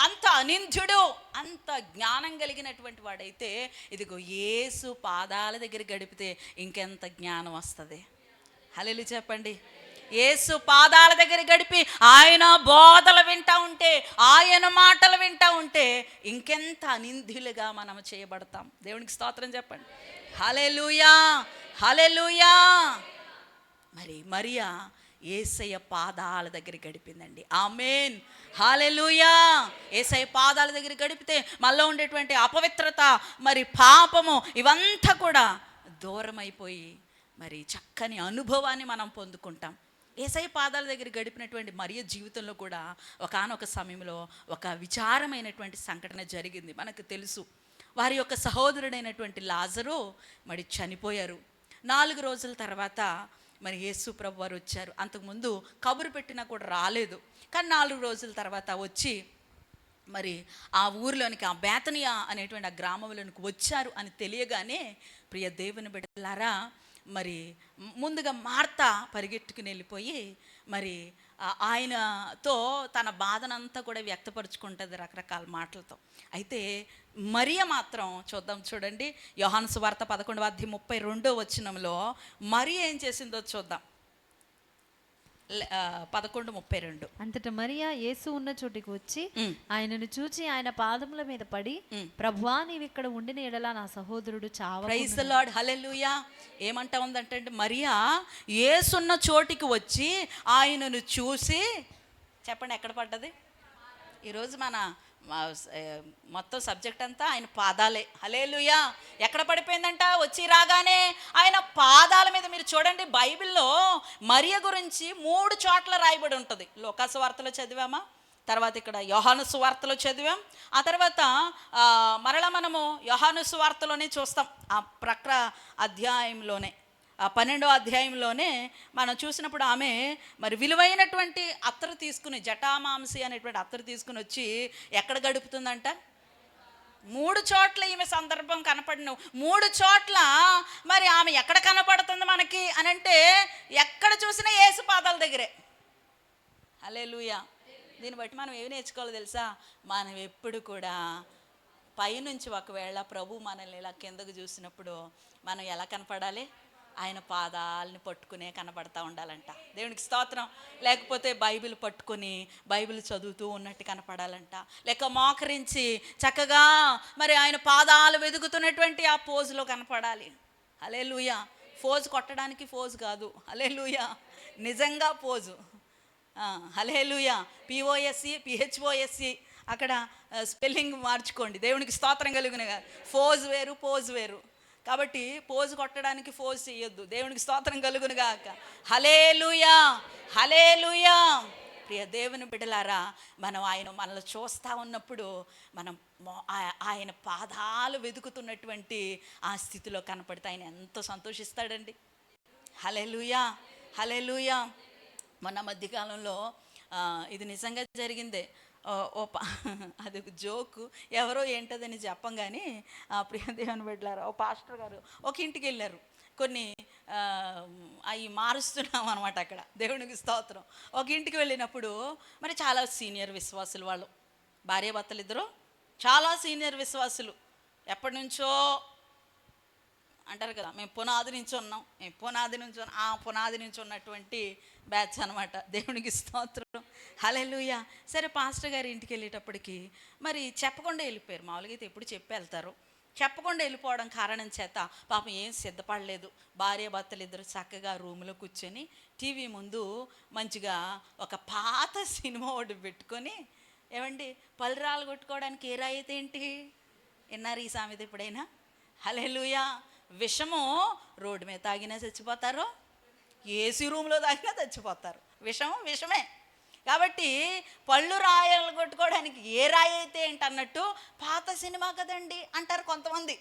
[SPEAKER 1] అంత అనింద్యుడు, అంత జ్ఞానం కలిగినటువంటి వాడైతే ఇదిగో యేసు పాదాల దగ్గర గడిపితే ఇంకెంత జ్ఞానం వస్తుంది. హల్లెలూయా చెప్పండి. యేసు పాదాల దగ్గర గడిపి ఆయన బోధలు వింటా ఉంటే, ఆయన మాటలు వింటా ఉంటే ఇంకెంత అనింద్యులుగా మనం చేయబడతాం. దేవునికి స్తోత్రం చెప్పండి. హల్లెలూయా, హల్లెలూయా. మరి మరియా యేసయ్య పాదాల దగ్గర గడిపిందండి. ఆమేన్, హల్లెలూయా. యేసయ్య పాదాల దగ్గర గడిపితే మనలో ఉండేటువంటి అపవిత్రత, మరి పాపము, ఇవంతా కూడా దూరం అయిపోయి మరి చక్కని అనుభవాన్ని మనం పొందుకుంటాం. యేసయ్య పాదాల దగ్గర గడిపినటువంటి మరియ జీవితంలో కూడా ఒకానొక సమయంలో ఒక విచారమైనటువంటి సంఘటన జరిగింది. మనకు తెలుసు, వారి యొక్క సహోదరుడైనటువంటి లాజరు మరి చనిపోయారు. 4 రోజుల తర్వాత మరి యేసు ప్రభు వారు వచ్చారు. అంతకుముందు కబురు పెట్టినా కూడా రాలేదు. కానీ 4 రోజుల తర్వాత వచ్చి మరి ఆ ఊరిలోనికి, ఆ బేతనియా అనేటువంటి ఆ గ్రామంలోనికి వచ్చారు అని తెలియగానే, ప్రియ దేవుని బిడ్డలారా, మరి ముందుగా మార్త పరిగెట్టుకుని వెళ్ళిపోయి మరి ఆయనతో తన బాధనంతా కూడా వ్యక్తపరుచుకుంటుంది రకరకాల మాటలతో. అయితే మరియ మాత్రం చూడండి, యోహాను సువార్త 11:32 మరియ ఏం చేసిందో చూద్దాం. 11:32.
[SPEAKER 2] అంతట మరియా యేసు ఉన్న చోటికి వచ్చి ఆయనను చూచి ఆయన పాదముల మీద పడి, ప్రభువా నీవు ఇక్కడ ఉండిన ఎడల నా సహోదరుడు చావకుండును.
[SPEAKER 1] ప్రైజ్ ది లార్డ్, హల్లెలూయా. ఏమంటా ఉందంటే మరియా యేసున్న చోటికి వచ్చి ఆయనను చూసి, చెప్పండి ఎక్కడ పడ్డది ఈరోజు మన మొత్తం సబ్జెక్ట్ అంతా ఆయన పాదాలే. హల్లెలూయా. ఎక్కడ పడిపోయిందంట? వచ్చి రాగానే ఆయన పాదాల మీద. మీరు చూడండి, బైబిల్లో మరియ గురించి 3 చోట్ల రాయబడి ఉంటుంది. లూకా సువార్తలో చదివామా, తర్వాత ఇక్కడ యోహాను సువార్తలో చదివాం, ఆ తర్వాత మరలా మనము యోహాను సువార్తలోనే చూస్తాం. ఆ ప్రక్క అధ్యాయంలోనే, 12వ అధ్యాయంలోనే మనం చూసినప్పుడు ఆమె మరి విలువైనటువంటి అత్తరు తీసుకుని, జటామాంసి అనేటువంటి అత్తరు తీసుకుని వచ్చి ఎక్కడ గడుపుతుందంట? 3 చోట్ల ఈమె సందర్భం కనపడిన 3 చోట్ల మరి ఆమె ఎక్కడ కనపడుతుంది మనకి అని అంటే, ఎక్కడ చూసినా యేసు పాదాల దగ్గరే. హల్లెలూయా. దీన్ని బట్టి మనం ఏమి నేర్చుకోవాలో తెలుసా? మనం ఎప్పుడు కూడా పైనుంచి ఒకవేళ ప్రభు మనల్ని ఇలా కిందకు చూసినప్పుడు మనం ఎలా కనపడాలి? ఆయన పాదాలని పట్టుకునే కనబడతా ఉండాలంట. దేవునికి స్తోత్రం. లేకపోతే బైబిల్ పట్టుకొని బైబిల్ చదువుతూ ఉన్నట్టు కనపడాలంట. లేక మోకరించి చక్కగా మరి ఆయన పాదాలు వెతుకుతున్నటువంటి ఆ పోజులో కనపడాలి. హల్లెలూయా. పోజు కొట్టడానికి పోజు కాదు, హల్లెలూయా, నిజంగా పోజు. హల్లెలూయా. POSE PHOSE అక్కడ స్పెల్లింగ్ మార్చుకోండి. దేవునికి స్తోత్రం కలుగునే. పోజు వేరు, పోజు వేరు. కాబట్టి పోజు కొట్టడానికి పోజు చేయొద్దు. దేవునికి స్తోత్రం కలుగును గాక. హల్లెలూయా, హల్లెలూయా. ప్రియ దేవుని బిడ్డలారా, మనం ఆయన మనల్ని చూస్తూ ఉన్నప్పుడు మనం ఆయన పాదాలు వెతుకుతున్నటువంటి ఆ స్థితిలో కనపడితే ఆయన ఎంతో సంతోషిస్తాడండి. హల్లెలూయా, హల్లెలూయా. మొన్న మధ్యకాలంలో ఇది నిజంగా జరిగిందే. అది ఒక జోకు, ఎవరో ఏంటదని చెప్పం కానీ, ప్రియ దేవుని బిడ్డలారా, ఓ పాస్టర్ గారు ఒక ఇంటికి వెళ్ళారు. కొన్ని అవి మారుస్తున్నాం అనమాట అక్కడ. దేవునికి స్తోత్రం. ఒక ఇంటికి వెళ్ళినప్పుడు మరి చాలా సీనియర్ విశ్వాసులు, వాళ్ళు భార్యాభర్తలు ఇద్దరు చాలా సీనియర్ విశ్వాసులు. ఎప్పటి నుంచో అంటారు కదా, మేము పునాది నుంచి ఉన్నాం, ఆ పునాది నుంచి ఉన్నటువంటి బ్యాచ్ అనమాట. దేవునికి స్తోత్రం, హల్లెలూయా. సరే, పాస్టర్ గారి ఇంటికి వెళ్ళేటప్పటికి మరి చెప్పకుండా వెళ్ళిపోయారు. మామూలుగా అయితే ఎప్పుడు చెప్పి వెళ్తారు. చెప్పకుండా వెళ్ళిపోవడం కారణం చేత పాపం ఏం సిద్ధపడలేదు. భార్యాభర్తలు ఇద్దరు చక్కగా రూమ్లో కూర్చొని టీవీ ముందు మంచిగా ఒక పాత సినిమా ఒకటి పెట్టుకొని, ఏమండి పలురాలు కొట్టుకోవడానికి ఏ రాయి అయితే ఏంటి? విన్నారు ఈ సామెత ఎప్పుడైనా? హల్లెలూయా. విషము రోడ్డు మీద తాగినా చచ్చిపోతారు, ఏసీ రూమ్లో తాగినా చచ్చిపోతారు. విషము విషమే. కాబట్టి పళ్ళు రాయలు కొట్టుకోవడానికి ఏ రాయి అయితే ఏంటి అన్నట్టు, పాత సినిమా కదండి అంటారు కొంతమంది.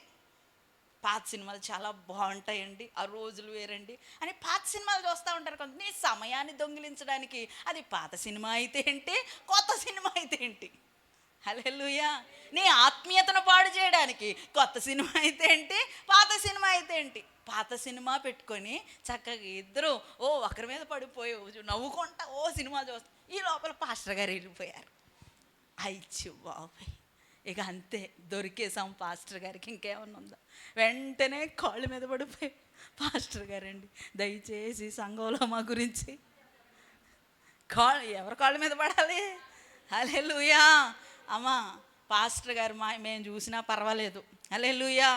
[SPEAKER 1] పాత సినిమాలు చాలా బాగుంటాయండి, ఆ రోజులు వేరండి అని పాత సినిమాలు చూస్తూ ఉంటారు కొంత. నీ సమయాన్ని దొంగిలించడానికి అది పాత సినిమా అయితే ఏంటి, కొత్త సినిమా అయితే ఏంటి? హల్లెలూయా. నీ ఆత్మీయతను పాడు చేయడానికి కొత్త సినిమా అయితే ఏంటి, పాత సినిమా అయితే ఏంటి? పాత సినిమా పెట్టుకొని చక్కగా ఇద్దరు ఒకరి మీద పడిపోయి నవ్వుకుంటా సినిమా చూస్తా. ఈ లోపల పాస్టర్ గారు వెళ్ళిపోయారు. అయ్యో బాబాయ్, ఇక అంతే, దొరికేసాం పాస్టర్ గారికి. ఇంకేమన్నా ఉందా? వెంటనే కాళ్ళ మీద పడిపోయి, పాస్టర్ గారండి దయచేసి సంఘంలో మా గురించి ఎవరి కాళ్ళ మీద పడాలి? హల్లెలూయా. అమ్మా పాస్టర్ గారు మేము చూసినా పర్వాలేదు. హల్లెలూయా,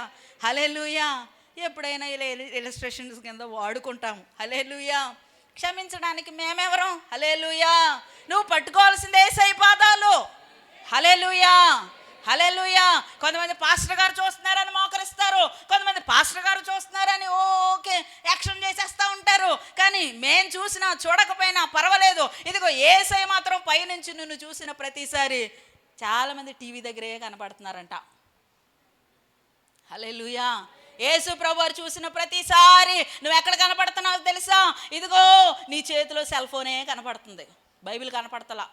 [SPEAKER 1] హల్లెలూయా. ఎప్పుడైనా ఇలా ఇలస్ట్రేషన్స్ కింద వాడుకుంటాము. హల్లెలూయా. క్షమించడానికి మేమెవరం? హల్లెలూయా. నువ్వు పట్టుకోవాల్సిందే యేసయ్య పాదాలు. హల్లెలూయా, హల్లెలూయా. కొంతమంది పాస్టర్ గారు చూస్తున్నారని మోకరిస్తారు, కొంతమంది పాస్టర్ గారు చూస్తున్నారని ఓకే యాక్షన్ చేసేస్తూ ఉంటారు. కానీ మేము చూసినా చూడకపోయినా పర్వాలేదు. ఇదిగో యేసయ్య మాత్రం పైనుంచి నిన్ను చూసిన ప్రతిసారి చాలామంది టీవీ దగ్గరే కనపడుతున్నారంట. హల్లెలూయా. యేసు ప్రభువారు చూసిన ప్రతిసారి నువ్వు ఎక్కడ కనపడుతున్నావు తెలుసా? ఇదిగో నీ చేతిలో సెల్ ఫోనే కనపడుతుంది, బైబిల్ కనపడతలా.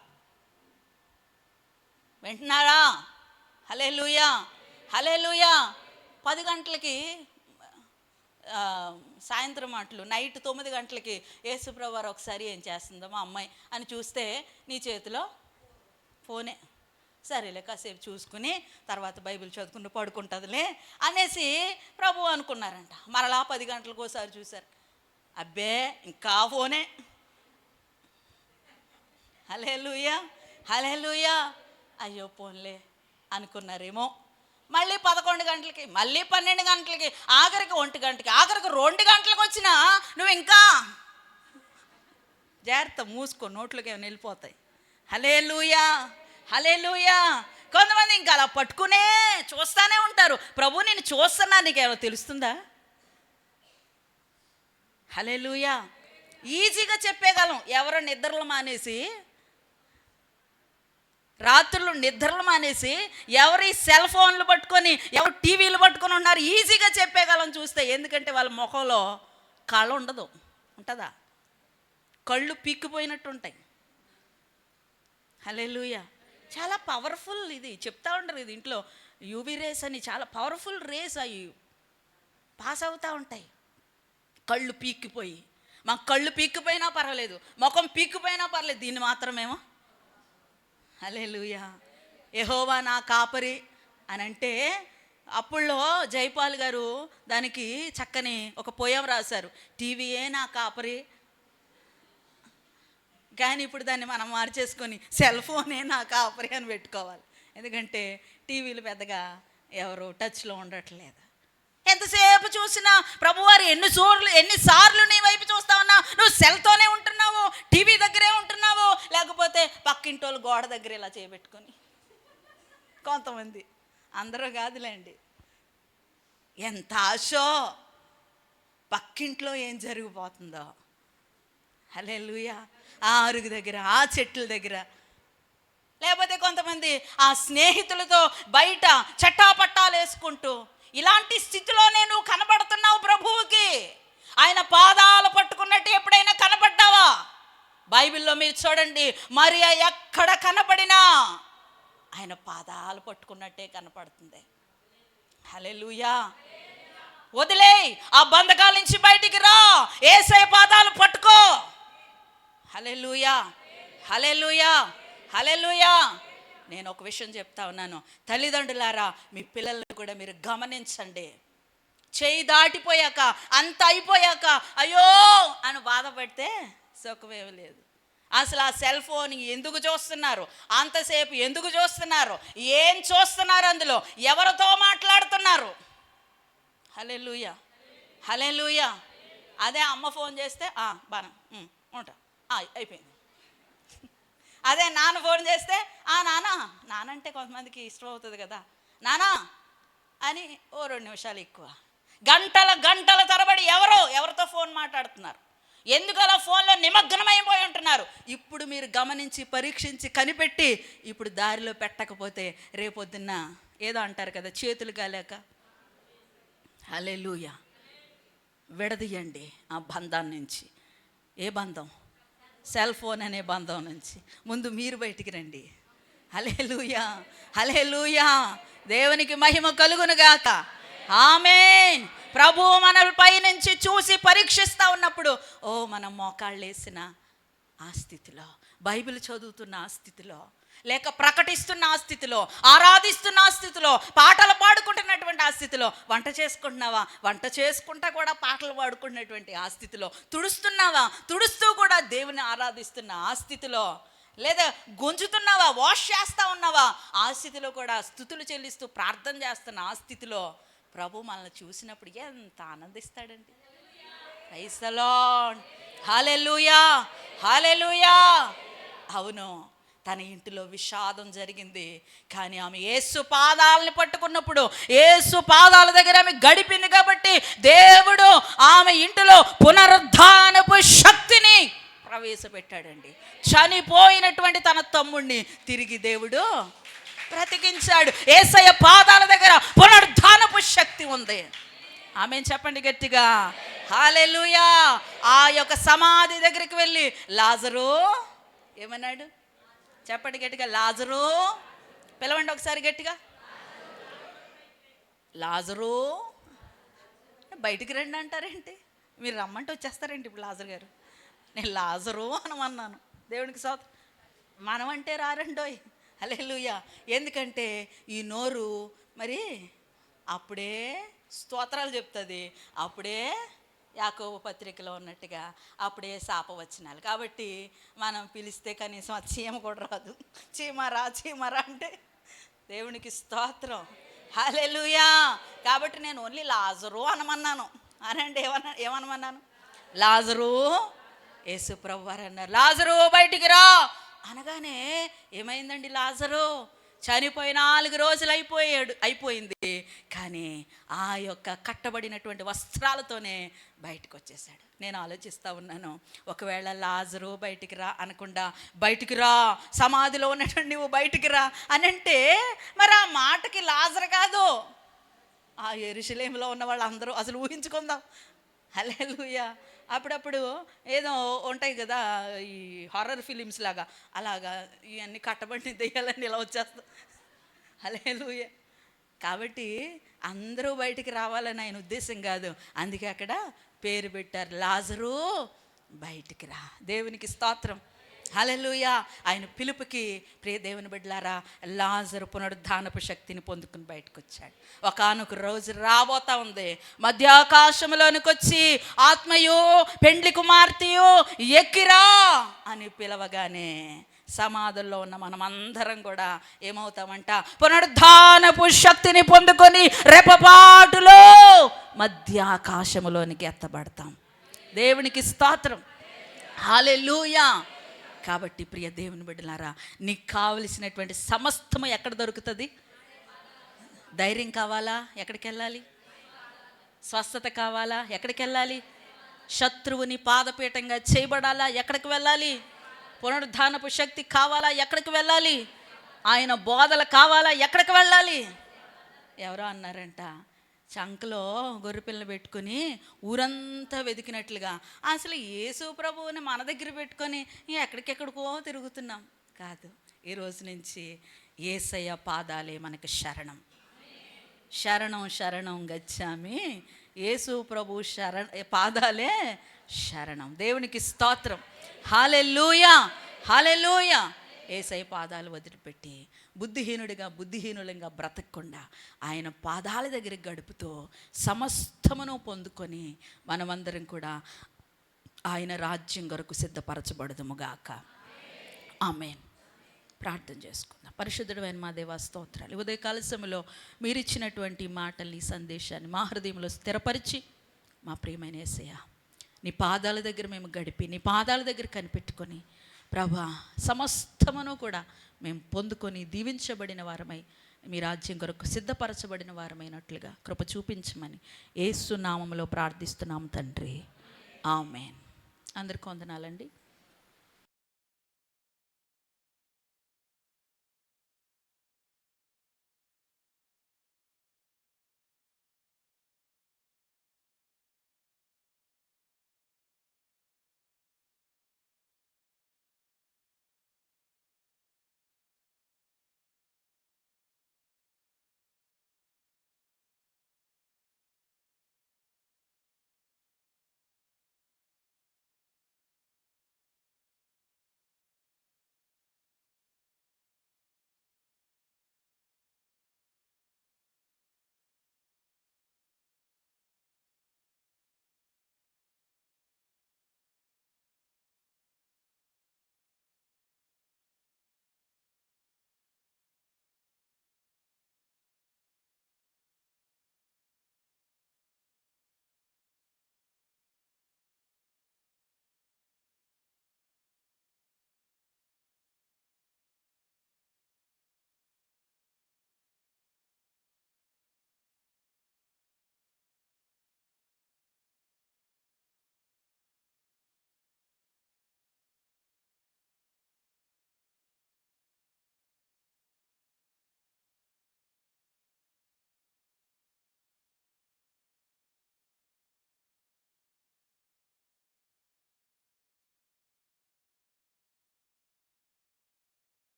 [SPEAKER 1] వింటున్నారా? హల్లెలూయా, హల్లెలూయా. 10 గంటలకి సాయంత్రం మాటలు నైట్ 9 గంటలకి యేసు ప్రభువారు ఒకసారి ఏం చేస్తుందో మా అమ్మాయి అని చూస్తే నీ చేతిలో ఫోనే. సరేలే కాసేపు చూసుకుని తర్వాత బైబిల్ చదువుకుని పడుకుంటుందిలే అనేసి ప్రభు అనుకున్నారంట. మరలా 10 గంటలకు ఒకసారి చూశారు, అబ్బే ఇంకా ఫోనే. హల్లెలూయా, హల్లెలూయా. అయ్యో పోన్లే అనుకున్నారేమో. మళ్ళీ 11 గంటలకి, మళ్ళీ 12 గంటలకి, ఆఖరికి 1 గంటకి, ఆఖరికి 2 గంటలకు వచ్చినా నువ్వు ఇంకా జాగ్రత్త, మూసుకో, నోట్లోకి ఏమైనా వెళ్ళిపోతాయి. హల్లెలూయా, హల్లెలూయా. కొంతమంది ఇంకా అలా పట్టుకునే చూస్తూనే ఉంటారు. ప్రభు నేను చూస్తున్నా, నీకేమో తెలుస్తుందా? హల్లెలూయా. ఈజీగా చెప్పేయగలం. ఎవరో నిద్రలు మానేసి, రాత్రులు నిద్రలు మానేసి ఎవరి సెల్ ఫోన్లు పట్టుకొని, ఎవరు టీవీలు పట్టుకొని ఉన్నారు, ఈజీగా చెప్పేయగలం చూస్తే. ఎందుకంటే వాళ్ళ ముఖంలో కళ ఉండదు. ఉంటుందా? కళ్ళు పీక్కుపోయినట్టు ఉంటాయి. హల్లెలూయా. చాలా పవర్ఫుల్. ఇది చెప్తా ఉంటారు, ఇది ఇంట్లో యూవీ రేస్ అని, చాలా పవర్ఫుల్ రేస్. అవి పాస్ అవుతూ ఉంటాయి. కళ్ళు పీక్కిపోయి, మాకు కళ్ళు పీక్కిపోయినా పర్వాలేదు, ముఖం పీక్కిపోయినా పర్లేదు, దీన్ని మాత్రమేమో హల్లెలూయా. యెహోవా నా కాపరి అని అంటే, అప్పుల్లో జైపాల్ గారు దానికి చక్కని ఒక పోయం రాశారు, టీవీయే నా కాపరి. కానీ ఇప్పుడు దాన్ని మనం మార్చేసుకొని సెల్ ఫోనే నా కాపరి అని పెట్టుకోవాలి. ఎందుకంటే టీవీలు పెద్దగా ఎవరు టచ్లో ఉండట్లేదు. ఎంతసేపు చూసినా ప్రభువారు ఎన్నిసార్లు నీ వైపు చూస్తా ఉన్నా, నువ్వు సెల్తోనే ఉంటున్నావు, టీవీ దగ్గరే ఉంటున్నావు, లేకపోతే పక్కింటోళ్ళు గోడ దగ్గర ఇలా చేయబెట్టుకొని. కొంతమంది, అందరూ కాదులేండి. ఎంత ఆశో పక్కింట్లో ఏం జరిగిపోతుందో. హల్లెలూయా. ఆ అరుగు దగ్గర, ఆ చెట్ల దగ్గర, లేకపోతే కొంతమంది ఆ స్నేహితులతో బయట చట్టాపట్టాలు వేసుకుంటూ, ఇలాంటి స్థితిలోనే నువ్వు కనబడుతున్నావు ప్రభువుకి. ఆయన పాదాలు పట్టుకున్నట్టు ఎప్పుడైనా కనబడ్డావా? బైబిల్లో మీరు చూడండి, మరియా ఎక్కడ కనబడినా ఆయన పాదాలు పట్టుకున్నట్టే కనపడుతుంది. హల్లెలూయా. వదిలేయ్, ఆ బంధకాల నుంచి బయటికి రా, యేసయ్య పాదాలు పట్టుకో. హల్లెలూయా, హల్లెలూయా, హల్లెలూయా. నేను ఒక విషయం చెప్తా ఉన్నాను, తల్లిదండ్రులారా మీ పిల్లల్ని కూడా మీరు గమనించండి. చేయి దాటిపోయాక, అంత అయిపోయాక అయ్యో అని బాధపడితే సుఖమేమి లేదు. అసలు ఆ సెల్ ఫోన్ ఎందుకు చూస్తున్నారు, అంతసేపు ఎందుకు చూస్తున్నారు, ఏం చూస్తున్నారు, అందులో ఎవరితో మాట్లాడుతున్నారు? హల్లెలూయా, హల్లెలూయా. అదే అమ్మ ఫోన్ చేస్తే బాగా ఉంటా, అయిపోయింది. అదే నాన్న ఫోన్ చేస్తే నానంటే కొంతమందికి ఇష్టం అవుతుంది కదా, నానా అని ఓ 2 నిమిషాలు ఎక్కువ. గంటల తరబడి ఎవరితో ఫోన్ మాట్లాడుతున్నారు, ఎందుకు అలా ఫోన్లో నిమగ్నమైపోయి ఉంటున్నారు? ఇప్పుడు మీరు గమనించి పరీక్షించి కనిపెట్టి ఇప్పుడు దారిలో పెట్టకపోతే రేపొద్దున్న ఏదో అంటారు కదా, చేతులు కాలేక. హల్లెలూయా. విడదీయండి ఆ బంధం నుంచి. ఏ బంధం? సెల్ ఫోన్ అనే బంధం నుంచి ముందు మీరు బయటికి రండి. హల్లెలూయా, హల్లెలూయా. దేవునికి మహిమ కలుగునుగాక. ఆమేన్. ప్రభువు మనపై నుంచి చూసి పరీక్షిస్తూ ఉన్నప్పుడు మనం మోకాళ్ళు వేసిన ఆ స్థితిలో, బైబిల్ చదువుతున్న ఆ స్థితిలో, లేక ప్రకటిస్తున్న ఆ స్థితిలో, ఆరాధిస్తున్న ఆ స్థితిలో, పాటలు పాడుకుంటున్నటువంటి ఆ స్థితిలో, వంట చేసుకుంటున్నావా, వంట చేసుకుంటా కూడా పాటలు పాడుకుంటున్నటువంటి ఆ స్థితిలో, తుడుస్తున్నావా, తుడుస్తూ కూడా దేవుని ఆరాధిస్తున్న ఆ స్థితిలో, లేదా గొంజుతున్నావా, వాష్ చేస్తూ ఉన్నావా, ఆ స్థితిలో కూడా స్తుతులు చెల్లిస్తూ ప్రార్థన చేస్తున్న ఆ స్థితిలో ప్రభు మనల్ని చూసినప్పుడు ఎంత ఆనందిస్తాడండి. Praise the Lord. Hallelujah, hallelujah. అవును, తన ఇంటిలో విషాదం జరిగింది, కానీ ఆమె యేసు పాదాలని పట్టుకున్నప్పుడు, యేసు పాదాల దగ్గర ఆమె గడిపింది కాబట్టి దేవుడు ఆమె ఇంటిలో పునరుద్ధానపు శక్తిని ప్రవేశపెట్టాడండి. చనిపోయినటువంటి తన తమ్ముడిని తిరిగి దేవుడు బ్రతికించాడు. యేసయ్య పాదాల దగ్గర పునరుద్ధానపు శక్తి ఉంది. ఆమేన్ చెప్పండి గట్టిగా. హల్లెలూయా. ఆ యొక్క సమాధి దగ్గరికి వెళ్ళి లాజరు ఏమన్నాడు చెప్పండి గట్టిగా. లాజరు పిలవండి ఒకసారి గట్టిగా. లాజరు బయటికి రండి అంటారేంటి? మీరు రమ్మంటే వచ్చేస్తారేంటి ఇప్పుడు లాజరు గారు? నేను లాజరు అనమన్నాను. దేవునికి స్తోత్రం. మనం అంటే రారండోయ్. హల్లెలూయా. ఎందుకంటే ఈ నోరు మరి అప్పుడే స్తోత్రాలు చెప్తుంది, అప్పుడే యాకోబు పత్రికలో ఉన్నట్టుగా అప్పుడే శాపవచనాలు. కాబట్టి మనం పిలిస్తే కనీసం ఆ చీమ కూడా రాదు. చీమరా చీమరా అంటే దేవునికి స్తోత్రం. హల్లెలూయా. కాబట్టి నేను ఓన్లీ లాజరు అనమన్నాను. అనండి, ఏమనమన్నాను? లాజరు. యేసు ప్రభు వారు అన్నారు, లాజరు బయటికి రా అనగానే ఏమైందండి? లాజరు చనిపోయి 4 రోజులు అయిపోయింది, కానీ ఆ యొక్క కట్టబడినటువంటి వస్త్రాలతోనే బయటకు వచ్చేసాడు. నేను ఆలోచిస్తూ ఉన్నాను, ఒకవేళ లాజరు బయటికి రా అనకుండా బయటికి రా, సమాధిలో ఉన్నటువంటి నువ్వు బయటికి రా అని అంటే మరి ఆ మాటకి లాజరు కాదు, ఆ యెరూషలేములో ఉన్న వాళ్ళందరూ అసలు ఊహించుకుందాం. హల్లెలూయా. అప్పుడప్పుడు ఏదో ఉంటాయి కదా ఈ హారర్ ఫిలిమ్స్ లాగా, అలాగా ఇవన్నీ కట్టబడిన దెయ్యాలన్నీ ఇలా వచ్చేస్తాం. హల్లెలూయా. కాబట్టి అందరూ బయటికి రావాలని ఆయన ఉద్దేశం కాదు, అందుకే అక్కడ పేరు పెట్టారు, లాజరు బయటికి రా. దేవునికి స్తోత్రం. హల్లెలూయా. ఆయన పిలుపుకి ప్రియ దేవుని బిడ్డలారా, లాజరు పునరుద్ధానపు శక్తిని పొందుకుని బయటకు వచ్చాడు. ఒకానొక రోజు రాబోతా ఉంది, మధ్యాకాశంలోనికి వచ్చి ఆత్మయో పెండ్లి కుమార్తెయో ఎక్కిరా అని పిలవగానే సమాధుల్లో ఉన్న మనమందరం కూడా ఏమవుతామంట? పునరుద్ధానపు శక్తిని పొందుకొని రెపపాటులో మధ్యాకాశములోనికి ఎత్తబడతాం. దేవునికి స్తోత్రం. హల్లెలూయా. కాబట్టి ప్రియ దేవుని బిడ్డలారా, నీకు కావలసినటువంటి సమస్తము ఎక్కడ దొరుకుతుంది? ధైర్యం కావాలా? ఎక్కడికి వెళ్ళాలి? స్వస్థత కావాలా? ఎక్కడికి వెళ్ళాలి? శత్రువుని పాదపీఠంగా చేయబడాలా? ఎక్కడికి వెళ్ళాలి? పునరుద్ధానపు శక్తి కావాలా? ఎక్కడికి వెళ్ళాలి? ఆయన బోధలు కావాలా? ఎక్కడికి వెళ్ళాలి? ఎవరో అన్నారంట, చంకలో గొర్రెపిల్లని పెట్టుకొని ఊరంతా వెతికినట్లుగా అసలు యేసు ప్రభువుని మన దగ్గర పెట్టుకొని ఎక్కడికెక్కడికో తిరుగుతున్నాం. కాదు, ఈ రోజు నుంచి యేసయ్య పాదాలే మనకి శరణం. శరణం శరణం గచ్చామి, యేసు ప్రభు పాదాలే శరణం. దేవునికి స్తోత్రం. హల్లెలూయా, హల్లెలూయా. యేసయ్య పాదాలు వదిలిపెట్టి బుద్ధిహీనులంగా బ్రతకకుండా ఆయన పాదాల దగ్గర గడుపుతూ సమస్తమును పొందుకొని మనమందరం కూడా ఆయన రాజ్యం కొరకు సిద్ధపరచబడదుముగాక. ఆమేన్. ప్రార్థన చేసుకుందాం. పరిశుద్ధుడైన మా దేవా స్తోత్రాలు. ఉదయకాల సమయంలో మీరు ఇచ్చినటువంటి మాటల్ని, సందేశాన్ని మా హృదయంలో స్థిరపరిచి, మా ప్రియమైన యేసయ్య నీ పాదాల దగ్గర మేము గడిపి, నీ పాదాల దగ్గర కనిపెట్టుకొని ప్రభా సమస్తమును కూడా మేము పొందుకొని దీవించబడిన వారమై మీ రాజ్యం కొరకు సిద్ధపరచబడిన వారమైనట్లుగా కృప చూపించమని యేసు నామములో ప్రార్థిస్తున్నాం తండ్రి. ఆమేన్. అందరికీ వందనాలండి.